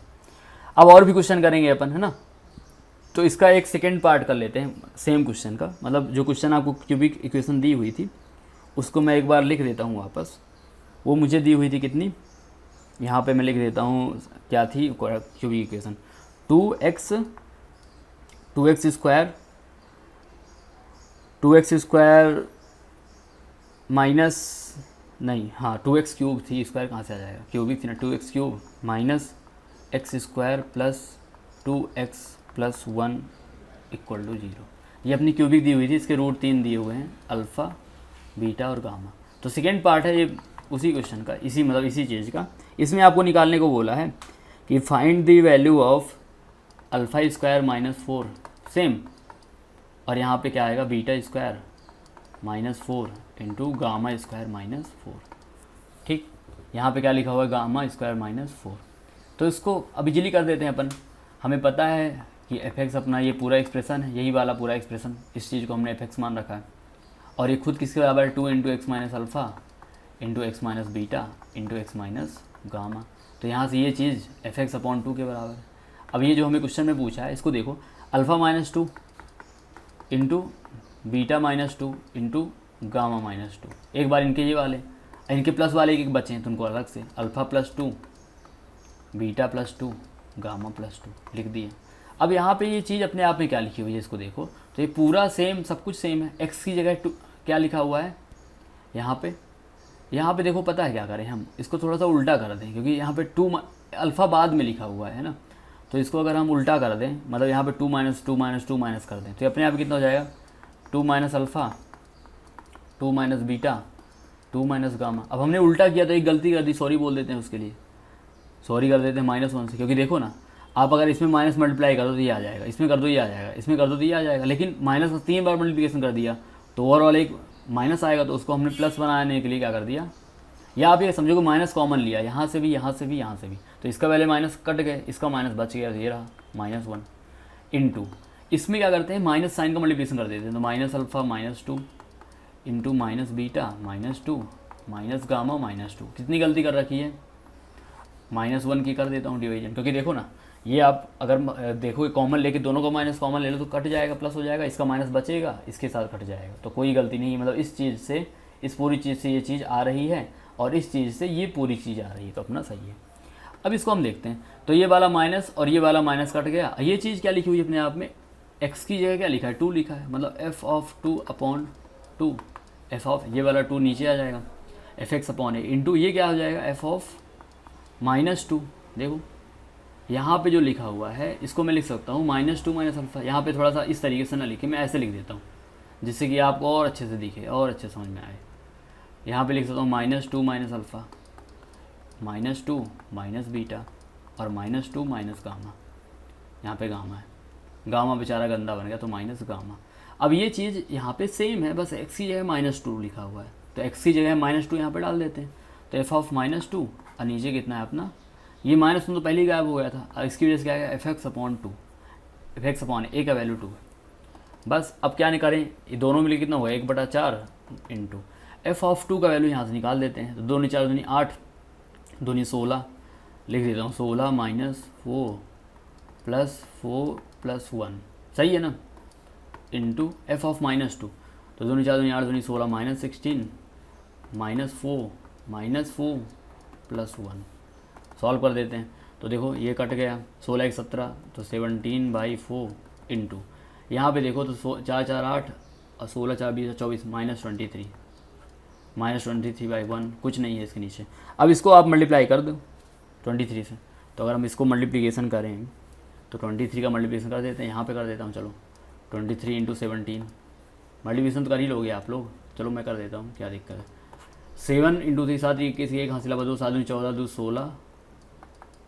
अब और भी क्वेश्चन करेंगे अपन, है ना। तो इसका एक सेकेंड पार्ट कर लेते हैं सेम क्वेश्चन का, मतलब जो क्वेश्चन आपको क्यूबिक इक्वेशन दी हुई थी उसको मैं एक बार लिख देता हूँ वापस, वो मुझे दी हुई थी कितनी, यहाँ पे मैं लिख देता हूँ क्या थी cubic equation 2x square minus नहीं, हाँ 2x क्यूब थी, स्क्वायर कहाँ से आ जाएगा, क्यूबिक थी ना, 2x cube minus x square plus 2x plus 1 equal to 0। ये अपनी क्यूबिक दी हुई थी, इसके रूट 3 दिए हुए हैं अल्फ़ा बीटा और गामा। तो सेकेंड पार्ट है ये उसी क्वेश्चन का, इसी चीज़ का, इसमें आपको निकालने को बोला है कि find the value of alpha square -4 same, और यहाँ पे क्या आएगा beta square -4 into gamma square -4, ठीक। यहाँ पे क्या लिखा हुआ है गामा स्क्वायर -4। तो इसको अब इजीली कर देते हैं अपन, हमें पता है कि एफ एक्स अपना ये पूरा एक्सप्रेशन है, यही वाला पूरा एक्सप्रेशन, इस चीज़ को हमने एफ एक्स मान रखा है, और ये खुद किसके बराबर है 2 into x minus alpha into x minus beta into x minus gamma. तो यहाँ से ये चीज़ एफ एक्स अपॉन 2 के बराबर है। अब ये जो हमें क्वेश्चन में पूछा है इसको देखो, alpha minus two into beta minus two into gamma minus two. एक बार इनके ये वाले, इनके प्लस वाले एक बचे हैं तो उनको अलग से alpha plus two beta plus two gamma plus two लिख दिए। अब यहाँ पे ये चीज़ अपने आप में क्या लिखी हुई है इसको देखो तो ये पूरा सेम, सब कुछ सेम है। एक्स की जगह टू क्या लिखा हुआ है यहाँ पे देखो, पता है क्या करें हम, इसको थोड़ा सा उल्टा कर दें क्योंकि यहाँ पे टू अल्फ़ा बाद में लिखा हुआ है ना, तो इसको अगर हम उल्टा कर दें मतलब यहाँ पे two minus two minus two minus कर दें तो अपने आप कितना हो जाएगा, two minus alpha two minus beta two minus gamma. अब हमने उल्टा किया तो एक गलती कर दी, सॉरी बोल देते हैं उसके लिए, सॉरी कर देते हैं -1 से, क्योंकि देखो ना आप अगर इसमें माइनस मल्टीप्लाई कर दो तो ये आ जाएगा, इसमें कर दो ये आ जाएगा, इसमें कर दो तो ये आ जाएगा, लेकिन माइनस का 3 बार मल्टीप्लिकेशन कर दिया तो ओवरऑल एक माइनस आएगा, तो उसको हमने प्लस बनाने के लिए क्या कर दिया, या आप ये समझो कि माइनस कॉमन लिया, यहाँ से भी यहाँ से भी यहाँ से भी, तो इसका पहले माइनस कट गए, इसका माइनस बच गया, ये रहा -1 इंटू, इसमें क्या करते हैं माइनस साइन का मल्टीप्लिकेशन कर देते हैं, तो minus alpha minus two into minus beta minus two minus gamma minus two. कितनी गलती कर रखी है, -1 की कर देता हूँ डिवीजन, क्योंकि देखो ना ये आप अगर देखो कॉमन लेके दोनों का माइनस कॉमन ले लो तो कट जाएगा, प्लस हो जाएगा, इसका माइनस बचेगा, इसके साथ कट जाएगा, तो कोई गलती नहीं, मतलब इस चीज़ से, इस पूरी चीज़ से ये चीज़ आ रही है और इस चीज़ से ये पूरी चीज़ आ रही है, तो अपना सही है। अब इसको हम देखते हैं, तो ये वाला माइनस और ये वाला माइनस कट गया। ये चीज़ क्या लिखी हुई है अपने आप में, एक्स की जगह क्या लिखा है, 2 लिखा है, मतलब F of 2 upon 2, F of ये वाला 2 नीचे आ जाएगा, एफ एक्स अपॉन ए इंटू ये क्या हो जाएगा, एफ ऑफ -2। देखो यहाँ पे जो लिखा हुआ है इसको मैं लिख सकता हूँ -2 माइनस अल्फ़ा, यहाँ पे थोड़ा सा इस तरीके से ना लिखे, मैं ऐसे लिख देता हूँ जिससे कि आपको और अच्छे से दिखे और अच्छे समझ में आए। यहाँ पे लिख सकता हूँ -2 माइनस अल्फ़ा -2 माइनस बीटा और -2 माइनस गामा, यहाँ पे गामा है, गामा बेचारा गंदा बन गया तो माइनस गामा। अब ये चीज़ यहाँ पे सेम है, बस एक्स की जगह -2 लिखा हुआ है, तो एक्स की जगह -2 यहाँ पे डाल देते हैं, तो एफ ऑफ -2 और नीचे कितना है अपना, ये -1 तो पहले ही गायब हो गया था, इसकी वजह से क्या है, F x upon 2, f x upon a का वैल्यू 2 है। बस अब क्या नहीं करें, ये दोनों मिले कितना हुआ, 1/4 इंटू एफ ऑफ 2 का वैल्यू यहाँ से निकाल देते हैं, तो 2 4 2 8 2 16 लिख देता हूँ, 16 माइनस 4 प्लस 4 प्लस 1, सही है ना, इंटू एफ ऑफ -2, तो 2 4 2 8 2 16 -16 -4 प्लस 1, सॉल्व कर देते हैं, तो देखो ये कट गया, 16 1 17 तो 17/4 इंटू यहाँ पे देखो तो 4 4 8 और 16 4 20 24 -23/1 कुछ नहीं है इसके नीचे। अब इसको आप मल्टीप्लाई कर दो 23 से, तो अगर हम इसको मल्टीप्लिकेशन करें तो 23 का मल्टीप्लिकेशन कर देते हैं, यहाँ पे कर देता हूँ, चलो 23 इंटू 17 मल्टीप्लिकेशन तो कर ही लोगे आप लोग, चलो मैं कर देता हूँ, क्या दिक्कत है, 7 इंटू 3 7 21 1 हासिला 2 7 2 14 2 16,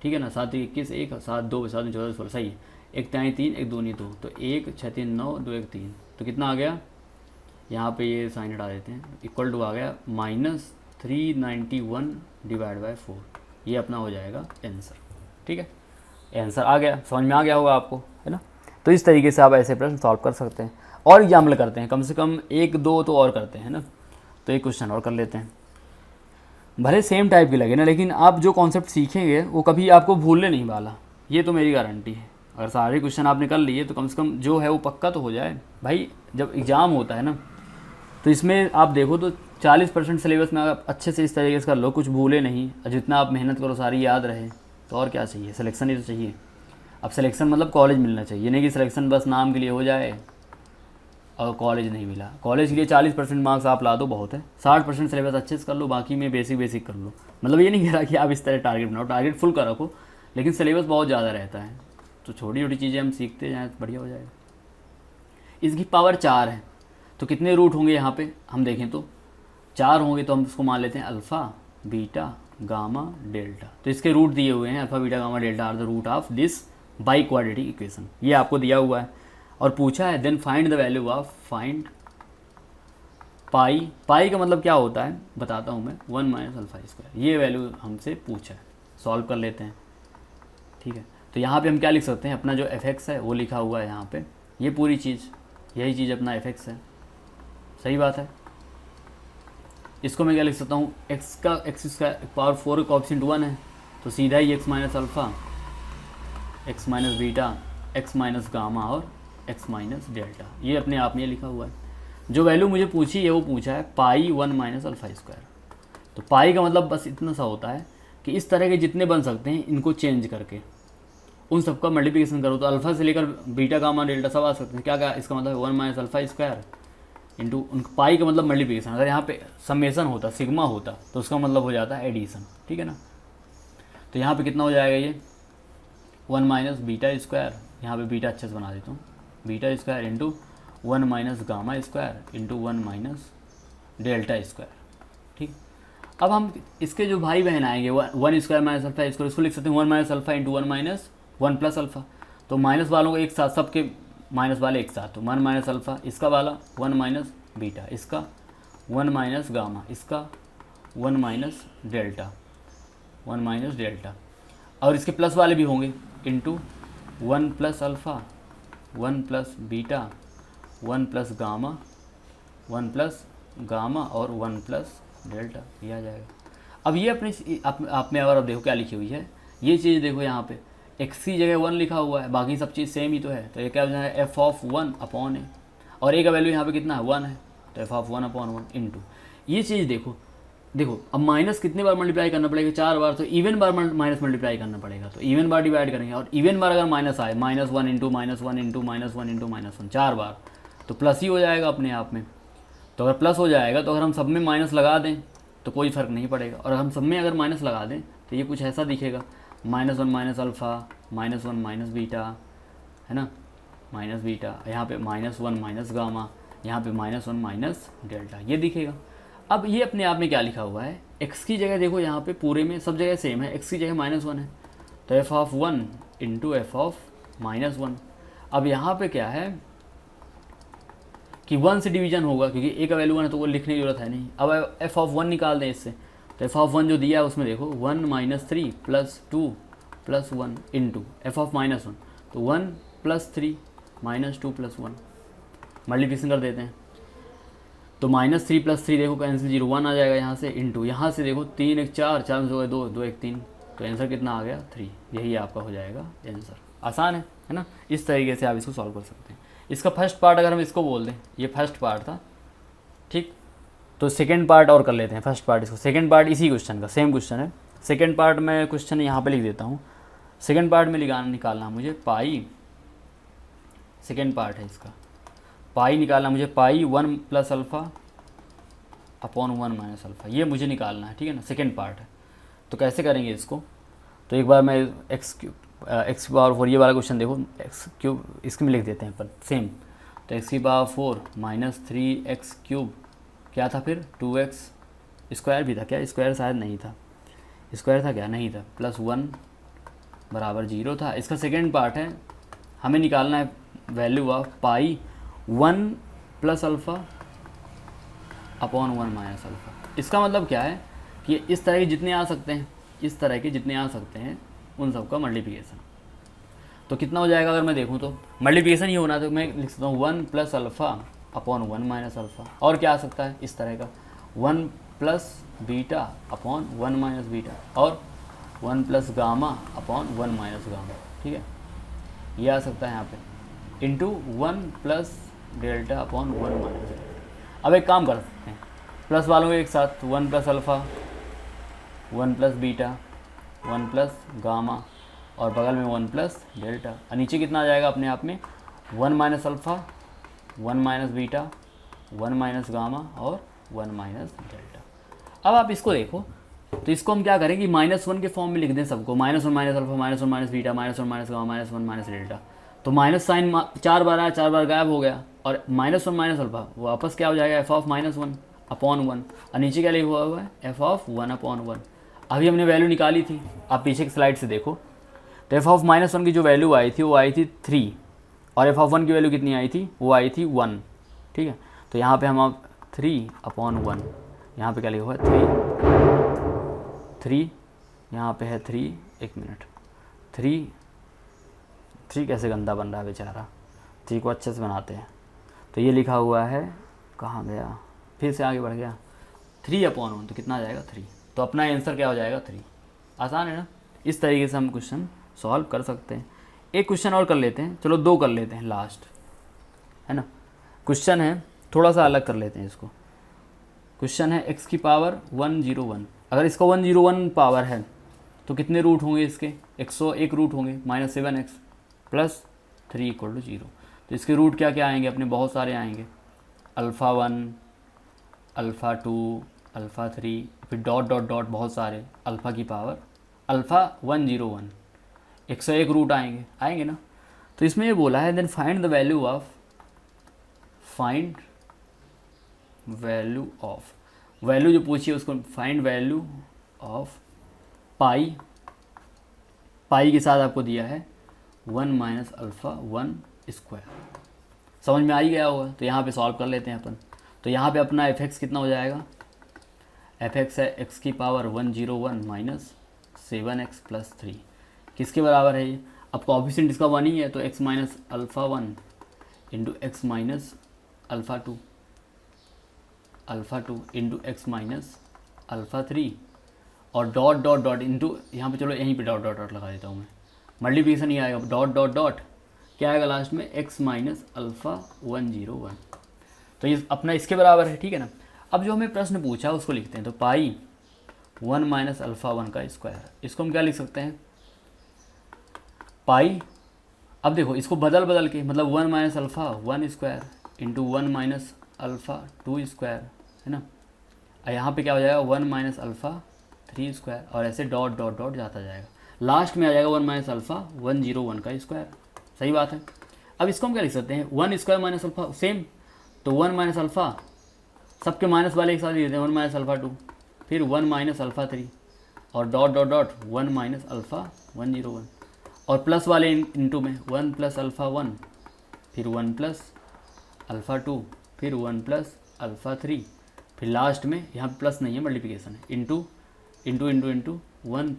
ठीक है ना, 7 21 1 7 2 7 14 16, सही है, 1 3 3 1 2 2, तो 1 6 3 9 2 1 3, तो कितना आ गया, यहाँ पे ये साइन हटा देते हैं, इक्वल टू आ गया -391/4, ये अपना हो जाएगा आंसर। ठीक है, आंसर आ गया, समझ में आ गया होगा आपको, है ना। तो इस तरीके से आप ऐसे प्रश्न सॉल्व कर सकते हैं, और एग्जाम्पल करते हैं, कम से कम 1 2 तो और करते हैं ना, तो एक क्वेश्चन और कर लेते हैं, भले सेम टाइप के लगे ना, लेकिन आप जो कॉन्सेप्ट सीखेंगे वो कभी आपको भूलने नहीं वाला, ये तो मेरी गारंटी है। अगर सारे क्वेश्चन आपने कर लिए तो कम से कम जो है वो पक्का तो हो जाए भाई। जब एग्ज़ाम होता है ना तो इसमें आप देखो तो 40% सिलेबस में आप अच्छे से इस तरीके से कर लो, कुछ भूले नहीं, और जितना आप मेहनत करो सारी याद रहे, तो और क्या चाहिए, सिलेक्शन ही तो चाहिए। अब सिलेक्शन मतलब कॉलेज मिलना चाहिए, नहीं कि सिलेक्शन बस नाम के लिए हो जाए और कॉलेज नहीं मिला। कॉलेज के लिए 40% मार्क्स आप ला दो बहुत है, 60% सिलेबस अच्छे से कर लो, बाकी में बेसिक कर लो। मतलब ये नहीं कह रहा कि आप इस तरह टारगेट बनाओ, टारगेट फुल कर रखो, लेकिन सिलेबस बहुत ज़्यादा रहता है, तो छोटी छोटी चीज़ें हम सीखते जाएँ तो बढ़िया हो जाएगा। इसकी पावर 4 है, तो कितने रूट होंगे यहाँ पे हम देखें तो 4 होंगे, तो हम इसको मान लेते हैं अल्फ़ा बीटा गामा डेल्टा। तो इसके रूट दिए हुए हैं, alpha beta gamma delta are the root of this biquadratic equation, ये आपको दिया हुआ है। और पूछा है then find the value of, find pi का मतलब क्या होता है बताता हूँ मैं, 1 माइनस अल्फ़ा स्क्वायर, ये वैल्यू हमसे पूछा है, सॉल्व कर लेते हैं। ठीक है, तो यहाँ पे हम क्या लिख सकते हैं, अपना जो एफ एक्स है वो लिखा हुआ है यहाँ पे, ये पूरी चीज़, यही चीज़ अपना एफ एक्स है, सही बात है। इसको मैं क्या लिख सकता हूँ, एक्स का एक्स स्क्वायर पावर 4 कोएफिशिएंट 1 है, तो सीधा ही x minus alpha x minus beta x minus gamma और एक्स माइनस डेल्टा, ये अपने आप में ये लिखा हुआ है। जो वैल्यू मुझे पूछी है वो पूछा है पाई 1 माइनस अल्फ़ा स्क्वायर। तो पाई का मतलब बस इतना सा होता है कि इस तरह के जितने बन सकते हैं इनको चेंज करके उन सबका मल्टीप्लिकेशन करो तो अल्फ़ा से लेकर बीटा गामा डेल्टा सब आ सकते हैं। क्या क्या इसका मतलब 1 माइनस अल्फ़ा स्क्वायर इंटू उन पाई का मतलब मल्टीप्लिकेशन। अगर यहाँ पे समेसन होता, सिग्मा होता, तो उसका मतलब हो जाता है एडिशन, ठीक है ना। तो यहाँ पे कितना हो जाएगा ये 1 माइनस बीटा स्क्वायर, यहाँ पे बीटा अच्छे से बना देता हूँ, beta square into 1 minus gamma square into 1 minus delta square, ठीक। अब हम इसके जो भाई बहन आएंगे 1 स्क्वायर माइनस अल्फ़ा स्क्वायर, इसको लिख सकते हैं 1 minus alpha into 1 minus 1 plus alpha. तो माइनस वालों को एक साथ, सबके माइनस वाले एक साथ, तो 1 माइनस अल्फ़ा, इसका वाला 1 माइनस बीटा, इसका 1 माइनस गामा, इसका 1 माइनस डेल्टा, 1 माइनस डेल्टा, और इसके प्लस वाले भी होंगे into 1 plus alpha, 1 plus beta, 1 plus gamma, 1 plus gamma और 1 प्लस डेल्टा, ये आ जाएगा। अब ये अपने आप में अगर आप देखो क्या लिखी हुई है, ये चीज़ देखो यहाँ पे एक्स की जगह 1 लिखा हुआ है, बाकी सब चीज़ सेम ही तो है। तो ये क्या हो जाएगा एफ ऑफ 1 अपॉन ए, और ए का वैल्यू यहाँ पे कितना है 1 है, तो एफ ऑफ 1 अपॉन 1 इंटू ये चीज़ देखो अब माइनस कितने बार मल्टीप्लाई करना पड़ेगा, 4 बार। तो इवन बार माइनस मल्टीप्लाई करना पड़ेगा, तो इवन बार डिवाइड करेंगे, और इवन बार अगर माइनस आए -1 इंटू -1 इंटू -1 इंटू -1 4 बार, तो प्लस ही हो जाएगा अपने आप में। तो अगर प्लस हो जाएगा तो अगर हम सब में माइनस लगा दें तो कोई फ़र्क नहीं पड़ेगा, और हम सब में अगर माइनस लगा दें तो ये कुछ ऐसा दिखेगा -1 माइनस अल्फ़ा, -1 माइनस बीटा, है ना, माइनस बीटा, यहाँ पे -1 माइनस गामा, यहाँ पे -1 माइनस डेल्टा, ये दिखेगा। अब ये अपने आप में क्या लिखा हुआ है, x की जगह देखो यहाँ पे पूरे में सब जगह सेम है, x की जगह -1 है, तो F of 1 into F of -1। अब यहाँ पे क्या है कि 1 से डिवीजन होगा, क्योंकि ए का वैल्यू 1 है तो वो लिखने की जरूरत है नहीं। अब एफ ऑफ 1 निकाल दें इससे, तो एफ ऑफ 1 जो दिया है उसमें देखो 1 minus 3 plus 2 plus 1 into F of -1, तो 1 प्लस 3 माइनस 2 प्लस 1, मल्टीप्लिकेशन कर देते हैं। तो -3 प्लस 3 देखो कैंसिल 0 1 आ जाएगा यहाँ से, इंटू यहाँ से देखो 3 1 4 4 में 2 2 2 1 3, तो आंसर कितना आ गया 3। यही आपका हो जाएगा आंसर। आसान है ना, इस तरीके से आप इसको सॉल्व कर सकते हैं। इसका फर्स्ट पार्ट अगर हम इसको बोल दें, ये फर्स्ट पार्ट था, ठीक। तो सेकंड पार्ट और कर लेते हैं, फर्स्ट पार्ट इसको, सेकंड पार्ट इसी क्वेश्चन का सेम क्वेश्चन है। सेकंड पार्ट में क्वेश्चन यहाँ पे लिख देता हूँ। सेकंड पार्ट में निकालना मुझे पाई, सेकंड पार्ट है इसका, पाई निकालना मुझे पाई 1 plus alpha upon 1 minus alpha, ये मुझे निकालना है, ठीक है ना, सेकंड पार्ट है। तो कैसे करेंगे इसको, तो एक बार मैं एक्स पावर 4 ये वाला क्वेश्चन देखो, एक्स क्यूब इसके में लिख देते हैं पर सेम। तो एक्स की पावर 4 माइनस 3x क्यूब क्या था, फिर 2x स्क्वायर भी था क्या, स्क्वायर शायद नहीं था, स्क्वायर था क्या, नहीं था, प्लस 1 बराबर 0 था। इसका सेकेंड पार्ट है, हमें निकालना है value of pi 1 plus alpha upon 1 minus alpha. इसका मतलब क्या है कि इस तरह के जितने आ सकते हैं, इस तरह के जितने आ सकते हैं उन सब का मल्टीप्लिकेशन। तो कितना हो जाएगा, अगर मैं देखूं तो मल्टीप्लिकेशन ही होना, तो मैं लिख सकता हूँ 1 plus alpha upon 1 minus alpha. और क्या आ सकता है इस तरह का 1 plus beta upon 1 minus beta, और 1 plus gamma upon 1 minus gamma, ठीक है, ये आ सकता है यहाँ पे, into 1 plus delta upon 1 minus delta. अब एक काम कर सकते हैं, प्लस वालों के एक साथ 1 plus alpha, 1 plus beta, 1 plus gamma, और बगल में 1 प्लस डेल्टा, और नीचे कितना आ जाएगा अपने आप में 1 minus alpha, 1 minus beta, 1 minus gamma और 1 माइनस डेल्टा। अब आप इसको देखो, तो इसको हम क्या करें कि -1 के फॉर्म में लिख दें सबको, -1 minus alpha, -1 minus beta, -1 minus gamma, -1 minus delta. तो माइनस साइन 4 बार आया, 4 बार गायब हो गया, और -1 माइनस अल्फ़ा वापस क्या हो जाएगा एफ ऑफ -1 अपॉन 1, और नीचे क्या लिखा हुआ है एफ ऑफ 1 अपॉन 1। अभी हमने वैल्यू निकाली थी, आप पीछे की स्लाइड से देखो, तो एफ ऑफ -1 की जो वैल्यू आई थी वो आई थी 3, और एफ ऑफ 1 की वैल्यू कितनी आई थी, वो आई थी 1, ठीक है। तो यहाँ पे हम अब 3 अपॉन 1, यहाँ पे क्या लिखा हुआ है 3, यहाँ पे है 3, एक मिनट, 3 कैसे गंदा बन रहा है बेचारा, 3 को अच्छे से बनाते हैं। तो ये लिखा हुआ है, कहाँ गया, फिर से आगे बढ़ गया, 3 अपॉन 1, तो कितना आ जाएगा 3। तो अपना आंसर क्या हो जाएगा 3। आसान है ना, इस तरीके से हम क्वेश्चन सॉल्व कर सकते हैं। एक क्वेश्चन और कर लेते हैं, चलो 2 कर लेते हैं लास्ट, है ना। क्वेश्चन है, थोड़ा सा अलग कर लेते हैं इसको। क्वेश्चन है x की पावर 101, अगर इसका 101 पावर है तो कितने रूट होंगे इसके, 101 रूट होंगे, -7x प्लस 3 = 0। तो इसके रूट क्या क्या आएंगे अपने, बहुत सारे आएंगे, α1, α2, α3, फिर डॉट डॉट डॉट बहुत सारे, अल्फ़ा की पावर α101, 101 रूट आएंगे ना। तो इसमें ये बोला है then find the value of, value जो पूछी है उसको फाइंड वैल्यू ऑफ पाई के साथ आपको दिया है 1 - α1²। समझ में आ ही गया होगा। तो यहाँ पे सॉल्व कर लेते हैं अपन। तो यहाँ पे अपना f(x) कितना हो जाएगा, f(x) है x की पावर 101 - 7x प्लस 3, किसके बराबर है ये, अब कोएफिशिएंट इसका 1 ही है तो x - α1 into x - α2 into x - α3 और डॉट डॉट डॉट इंटू, यहाँ पे चलो यहीं पे डॉट डॉट डॉट लगा देता हूँ मैं, मल्टीप्लिकेशन ही आएगा, डॉट डॉट डॉट क्या आएगा लास्ट में, x - α101। तो ये अपना इसके बराबर है, ठीक है ना। अब जो हमें प्रश्न पूछा उसको लिखते हैं। तो पाई 1 - α1², इसको हम क्या लिख सकते हैं, पाई, अब देखो इसको बदल के, मतलब 1 - α1² इंटू 1 - α2², है ना। और यहाँ पे क्या हो जाएगा 1 - α3² और ऐसे डॉट डॉट डॉट जाता जाएगा, लास्ट में आ जाएगा 1 - α101²। सही बात है। अब इसको हम क्या लिख सकते हैं, 1² - α सेम, तो 1 - α सबके माइनस वाले एक साथ लिख देते हैं, 1 - α2, फिर 1 - α3 और डॉट डॉट डॉट 1 - α101 और प्लस वाले इंटू में 1 + α1, फिर 1 + α2, फिर 1 + α3, फिर लास्ट में यहाँ पे प्लस नहीं है मल्टीप्लिकेशन है, इंटू 1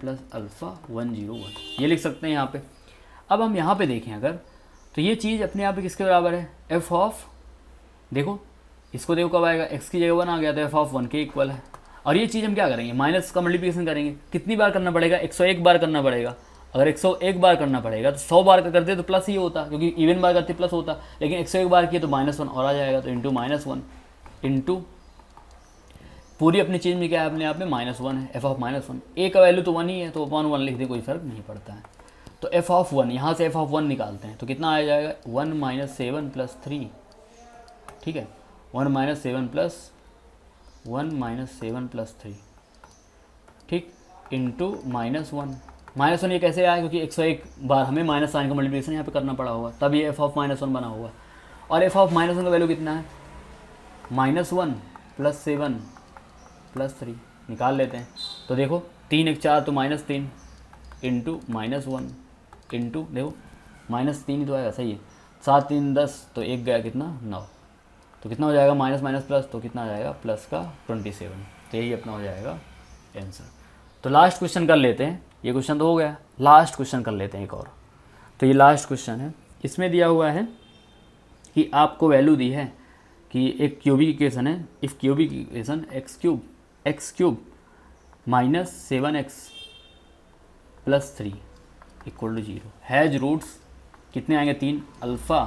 + α101, ये लिख सकते हैं यहाँ पे। अब हम यहाँ पे देखें अगर, तो ये चीज़ अपने आप पे किसके बराबर है, f ऑफ, देखो इसको देखो कब आएगा, x की जगह 1 आ गया तो f(1) के इक्वल है। और ये चीज़ हम क्या करेंगे, माइनस का मल्टीप्लिकेशन करेंगे, कितनी बार करना पड़ेगा, 101 बार करना पड़ेगा। अगर 101 बार करना पड़ेगा तो 100 बार का करते तो प्लस ही होता, क्योंकि इवन बार करते प्लस होता, लेकिन 101 बार किए तो -1 और आ जाएगा, तो इंटू -1 इंटू पूरी अपनी चीज़ में क्या है, अपने आप में -1 है, f(-1), a का वैल्यू तो 1 ही है तो अपॉन 1 लिख दें, कोई फर्क नहीं पड़ता है। तो f(1), यहाँ से f(1) निकालते हैं तो कितना आ जाएगा, 1 - 7 + 3, ठीक है, 1 - 7 + 3, ठीक, इंटू -1 ये कैसे आया, क्योंकि 101 बार हमें माइनस साइन का मल्टीप्लिकेशन यहाँ पे करना पड़ा होगा, तब ये f(-1) बना होगा। और f(-1) का वैल्यू कितना है, -1 + 7 + 3, निकाल लेते हैं। तो देखो 3 × 4 तो -3 इंटू -1 इंटू, देखो -3 ही तो आएगा, सही है, 7 × 3 = 10, तो 1 गया कितना, 9, तो कितना हो जाएगा, माइनस माइनस प्लस, तो कितना आ जाएगा, प्लस का 27। तो यही अपना हो जाएगा आंसर। तो लास्ट क्वेश्चन कर लेते हैं, ये क्वेश्चन तो हो गया, लास्ट क्वेश्चन कर लेते हैं एक और। तो ये लास्ट क्वेश्चन है, इसमें दिया हुआ है कि आपको वैल्यू दी है कि एक क्यूबिक इक्वेशन है, if cubic equation x³ - 7x + 3 = 0 has roots कितने आएंगे, 3, अल्फ़ा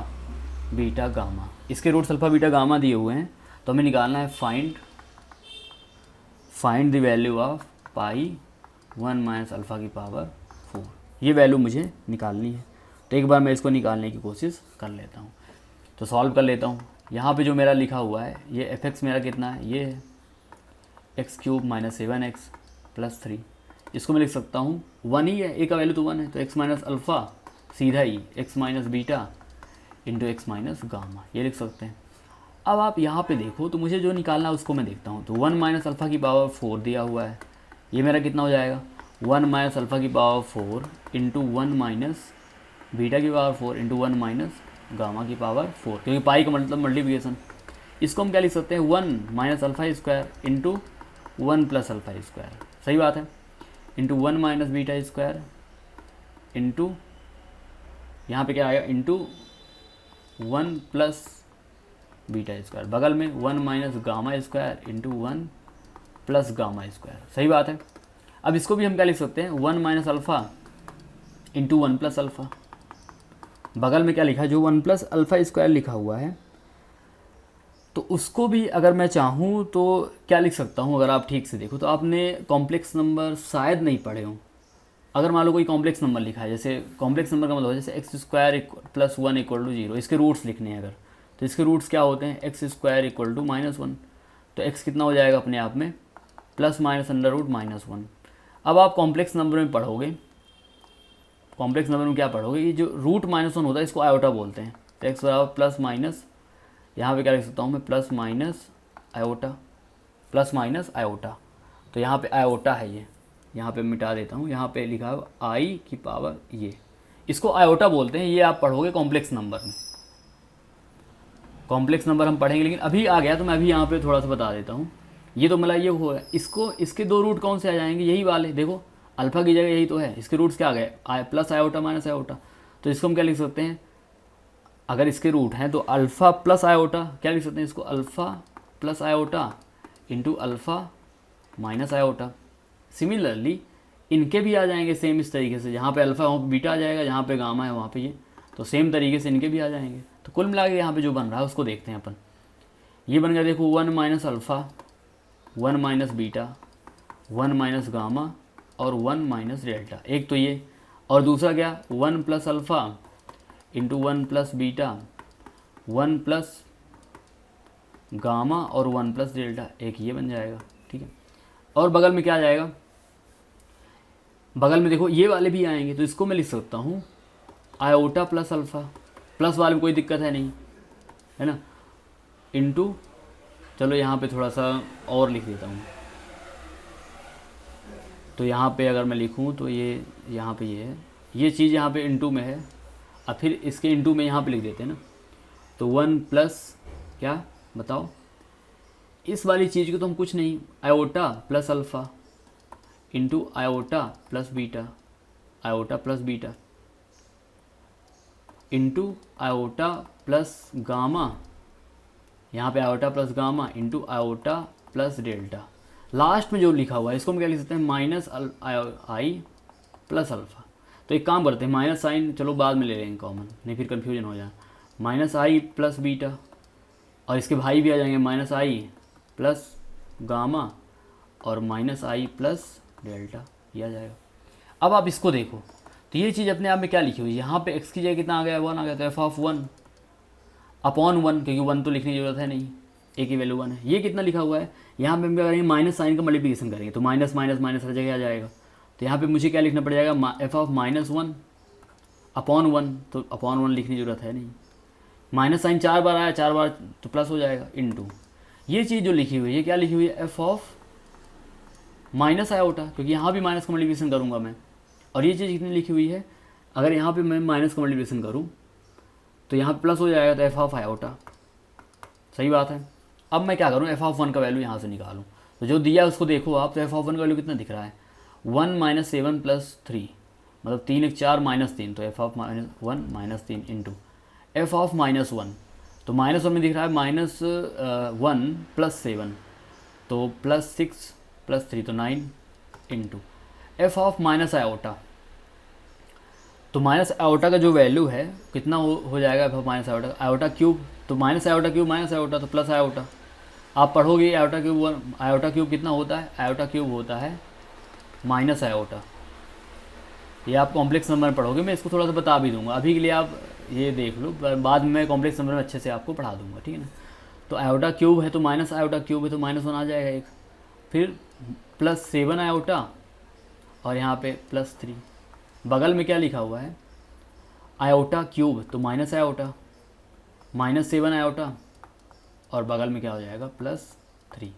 बीटा गामा। इसके रूट्स अल्फ़ा बीटा गामा दिए हुए हैं, तो हमें निकालना है find the value of pi 1 - α4। ये वैल्यू मुझे निकालनी है। तो एक बार मैं इसको निकालने की कोशिश कर लेता हूँ, तो सॉल्व कर लेता हूँ। यहाँ पे जो मेरा लिखा हुआ है, ये f(x) मेरा कितना है, ये है x³ - 7x + 3, इसको मैं लिख सकता हूँ 1 ही है, a का वैल्यू तो 1 है, तो x - अल्फ़ा सीधा ही x - beta into x - gamma, ये लिख सकते हैं। अब आप यहाँ पे देखो तो मुझे जो निकालना है उसको मैं देखता हूँ। तो 1 - α4 दिया हुआ है, ये मेरा कितना हो जाएगा, 1 - α4 इंटू 1 - बीटा की पावर 4 इंटू 1 - गामा की पावर 4, क्योंकि पाई का मतलब मल्टीप्लिकेशन। इसको हम क्या लिख सकते हैं, 1 - α² इंटू 1 + α², सही बात है, इंटू 1 - β² इंटू यहाँ पे क्या आएगा, इंटू 1 + β², बगल में 1 - γ² इंटू 1 + γ², सही बात है। अब इसको भी हम क्या लिख सकते हैं, 1 - अल्फ़ा इंटू 1 + अल्फ़ा, बगल में क्या लिखा है, जो 1 + α² लिखा हुआ है तो उसको भी अगर मैं चाहूँ तो क्या लिख सकता हूँ, अगर आप ठीक से देखो तो आपने कॉम्प्लेक्स नंबर शायद नहीं पढ़े हों। अगर मान लो कोई कॉम्प्लेक्स नंबर लिखा है, जैसे कॉम्प्लेक्स नंबर का मतलब जैसे X square plus one equal to zero, इसके रूट्स लिखने हैं अगर, तो इसके रूट्स क्या होते हैं, X square equal to minus one. तो एक्स कितना हो जाएगा अपने आप में, plus minus under root minus one. अब आप कॉम्प्लेक्स नंबर में पढ़ोगे, कॉम्प्लेक्स नंबर में क्या पढ़ोगे, ये जो रूट माइनस वन होता है इसको आयोटा बोलते हैं। तो एक्स बराबर प्लस माइनस, यहाँ पे क्या लिख सकता हूँ मैं, plus minus iota, plus minus iota. तो यहाँ पे आयोटा है ये, यहाँ पे मिटा देता हूँ, यहाँ पे लिखा है आई की पावर ये, इसको आयोटा बोलते हैं। ये आप पढ़ोगे कॉम्प्लेक्स नंबर में, कॉम्प्लेक्स नंबर हम पढ़ेंगे, लेकिन अभी आ गया तो मैं अभी यहाँ पे थोड़ा सा बता देता हूँ। ये तो मतलब ये हो है, इसको इसके दो रूट कौन से आ जाएंगे, यही वाले, देखो अल्फ़ा की जगह यही तो है, इसके रूट्स क्या आ गए, प्लस आयोटा माइनस आयोटा। तो इसको हम क्या लिख सकते हैं, अगर इसके रूट हैं तो अल्फ़ा प्लस आयोटा, क्या लिख सकते हैं इसको, alpha plus iota into alpha minus iota. Similarly इनके भी आ जाएंगे सेम इस तरीके से, जहाँ पे अल्फ़ा है वहाँ पे बीटा आ जाएगा, जहाँ पे गामा है वहाँ पे ये, तो सेम तरीके से इनके भी आ जाएंगे। तो कुल मिला के यहाँ पे जो बन रहा है उसको देखते हैं अपन। ये बन गया देखो, one minus alpha, one minus beta, one minus gamma और वन माइनस डेल्टा, एक तो ये, और दूसरा क्या, one plus alpha into one plus beta, one plus gamma और वन प्लस डेल्टा, एक ये बन जाएगा, ठीक है। और बगल में क्या आ जाएगा, बगल में देखो ये वाले भी आएंगे, तो इसको मैं लिख सकता हूँ आयोटा प्लस अल्फ़ा, प्लस वाले में कोई दिक्कत है नहीं, है ना, इंटू, चलो यहाँ पे थोड़ा सा और लिख देता हूँ। तो यहाँ पे अगर मैं लिखूँ तो ये यहाँ पे ये है, ये चीज़ यहाँ पे इंटू में है, अब फिर इसके इंटू में यहाँ पे लिख देते हैं ना। तो वन प्लस क्या बताओ, इस वाली चीज़ को तो हम कुछ नहीं, iota plus alpha into iota plus beta, iota plus beta into iota plus gamma, यहाँ पे iota plus gamma into iota plus delta. Last में जो लिखा हुआ है इसको हम क्या लिख सकते हैं, माइनस आई प्लस अल्फ़ा। तो एक काम करते हैं, माइनस साइन चलो बाद में ले लेंगे कॉमन, नहीं फिर कन्फ्यूजन हो जाए, माइनस आई प्लस बीटा, और इसके भाई भी आ जाएंगे, माइनस आई प्लस गामा और माइनस आई प्लस डेल्टा, ये आ जाएगा। अब आप इसको देखो, तो ये चीज़ अपने आप में क्या लिखी हुई है, यहाँ पे x की जगह कितना आ गया, वन आ गया, तो F of one upon one, क्योंकि वन तो लिखने की जरूरत है नहीं, ए की वैल्यू वन है। ये कितना लिखा हुआ है, यहाँ पे हम क्या करेंगे, माइनस साइन का मल्टीप्लिकेशन करेंगे, तो माइनस माइनस माइनस हर जगह आ जाएगा। तो यहाँ पे मुझे क्या लिखना पड़ जाएगा, F of minus one upon one, तो अपॉन वन लिखने की जरूरत है नहीं, माइनस साइन 4 बार आया, 4 बार तो प्लस हो जाएगा, इनटू ये चीज़ जो लिखी हुई है, क्या लिखी हुई है, एफ ऑफ माइनस आयोटा, क्योंकि यहाँ भी माइनस का मल्टीप्लिकेशन करूँगा मैं, और ये चीज़ कितनी लिखी हुई है, अगर यहाँ पे मैं माइनस का मल्टीप्लिकेशन करूँ तो यहाँ पे प्लस हो जाएगा, तो एफ ऑफ आयोटा, सही बात है। अब मैं क्या करूँ, एफ ऑफ वन का वैल्यू यहाँ से निकालूँ, तो जो दिया उसको देखो आप, तो एफ ऑफ वन का वैल्यू कितना दिख रहा है, one minus seven plus three, मतलब 3 1 4 माइनस 3, तो F of minus one minus 3 into F of minus one, तो माइनस वन में दिख रहा है माइनस वन प्लस सेवन, तो प्लस 6 प्लस 3, तो 9 into F of minus iota, तो माइनस आयोटा का जो वैल्यू है कितना हो जाएगा, F of minus iota, iota cube, तो minus iota cube minus iota, तो प्लस आयोटा। आप पढ़ोगे आयोटा क्यूब, आयोटा क्यूब कितना होता है, आयोटा क्यूब होता है माइनस आयोटा। ये आप कॉम्प्लेक्स नंबर में पढ़ोगे, मैं इसको थोड़ा सा बता भी दूंगा, अभी के लिए आप ये देख लो, बाद में मैं कॉम्प्लेक्स नंबर में अच्छे से आपको पढ़ा दूंगा, ठीक है ना। तो आयोटा क्यूब है तो माइनस आयोटा क्यूब है तो माइनस वन आ जाएगा एक, फिर प्लस सेवन आयोटा और यहाँ पे प्लस थ्री, बगल में क्या लिखा हुआ है, आयोटा क्यूब, तो minus iota, minus seven iota और बगल में क्या हो जाएगा, प्लस थ्री।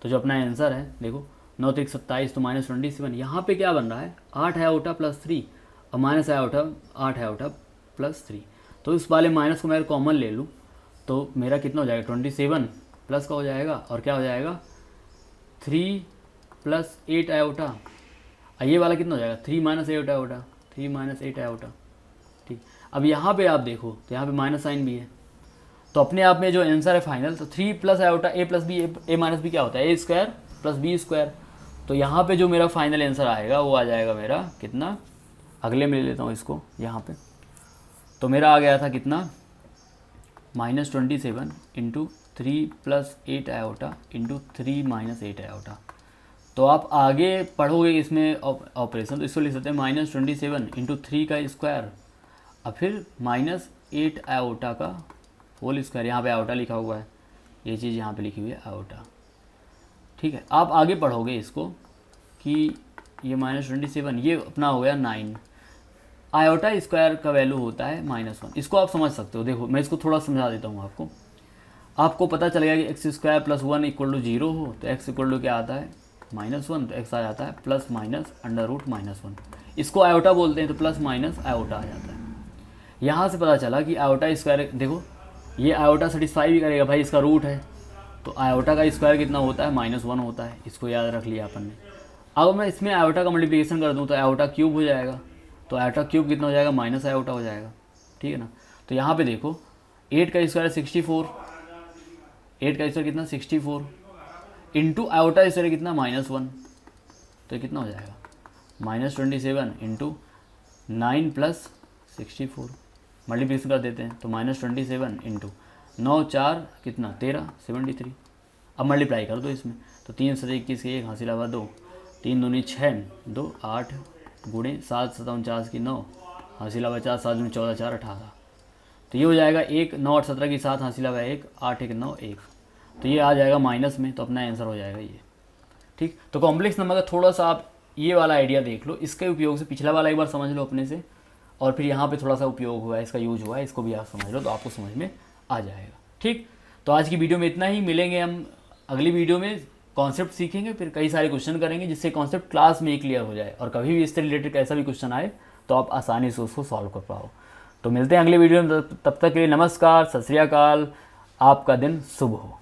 तो जो अपना आंसर है देखो, 9 3 27, तो माइनस 27। यहाँ पे क्या बन रहा है, 8 आयोटा प्लस थ्री और minus iota 8 iota plus three, तो इस वाले माइनस को मैं कॉमन ले लूँ तो मेरा कितना हो जाएगा, 27 प्लस का हो जाएगा, और क्या हो जाएगा 3 प्लस 8 आयोटा, ये वाला कितना हो जाएगा, 3 माइनस 8 आयोटा, 3 माइनस 8 आयोटा, ठीक। अब यहाँ पे आप देखो तो यहाँ पे माइनस साइन भी है, तो अपने आप में जो आंसर है फाइनल, तो 3 प्लस आयोटा ए प्लस बी, ए माइनस बी क्या होता है, a square plus b square. तो यहाँ पे जो मेरा फाइनल आंसर आएगा वो आ जाएगा मेरा कितना, अगले में ले लेता हूँ इसको यहाँ पे, तो मेरा आ गया था कितना -27 इंटू 3 + 8 आयोटा इंटू 3 - 8 आयोटा। तो आप आगे पढ़ोगे इसमें ऑपरेशन, तो इसको लिख सकते हैं -27 इंटू 3 का स्क्वायर और फिर -8 आयोटा का होल स्क्वायर। यहाँ पे आयोटा लिखा हुआ है, ये चीज़ यहाँ पे लिखी हुई है आयोटा। ठीक है, आप आगे पढ़ोगे इसको कि ये -27 ये अपना हो गया 9, आयोटा स्क्वायर का वैल्यू होता है -1। इसको आप समझ सकते हो। देखो मैं इसको थोड़ा समझा देता हूँ आपको। आपको पता चलेगा कि x² + 1 = 0 हो, तो x = क्या आता है -1, तो x आ जाता है प्लस माइनस √-1। इसको आयोटा बोलते हैं, तो प्लस माइनस आयोटा आ जाता है। यहाँ से पता चला कि आयोटा स्क्वायर, देखो ये आयोटा सेटिस्फाई भी करेगा भाई, इसका रूट है, तो आयोटा का स्क्वायर कितना होता है -1 होता है। इसको याद रख लिया अपन ने। अब मैं इसमें आयोटा का मल्टीप्लिकेशन कर दूँ तो आयोटा क्यूब हो जाएगा, तो आयोटा क्यूब कितना हो जाएगा माइनस आयोटा हो जाएगा। ठीक है ना। तो यहाँ पे देखो 8 का स्क्वायर 64, 8 का स्क्वायर कितना 64 इंटू आयोटा स्क्वायर कितना -1, तो कितना हो जाएगा -27 इंटू 9 + 64 मल्टीप्लिकेशन कर देते हैं, तो -27 इंटू 9 4 कितना 13 73। अब मल्टीप्लाई कर दो इसमें, तो 3 × 21 1 हासिल आवा 2, 3 दूनी 6 2 8 गुणे 7 7 49 की 9 हासिल आवा 4 7 दूनी 14 4 18। तो ये हो जाएगा 1 9 8 17 की 7 हासिल आवा 1 8 1 9 1। तो ये आ जाएगा माइनस में, तो अपना आंसर हो जाएगा ये। ठीक, तो कॉम्प्लेक्स नंबर का थोड़ा सा आप ये वाला आइडिया देख लो, इसके उपयोग से पिछला वाला एक बार समझ लो अपने से, और फिर यहाँ पे थोड़ा सा उपयोग हुआ है, इसका यूज हुआ है, इसको भी आप समझ लो तो आपको समझ में आ जाएगा। ठीक, तो आज की वीडियो में इतना ही। मिलेंगे हम अगली वीडियो में, कॉन्सेप्ट सीखेंगे, फिर कई सारे क्वेश्चन करेंगे जिससे कॉन्सेप्ट क्लास में ही क्लियर हो जाए, और कभी भी इससे रिलेटेड कैसा भी क्वेश्चन आए तो आप आसानी से उसको सॉल्व कर पाओ। तो मिलते हैं अगले वीडियो में, तब तक के लिए नमस्कार, सत श्री अकाल, आपका दिन शुभ हो।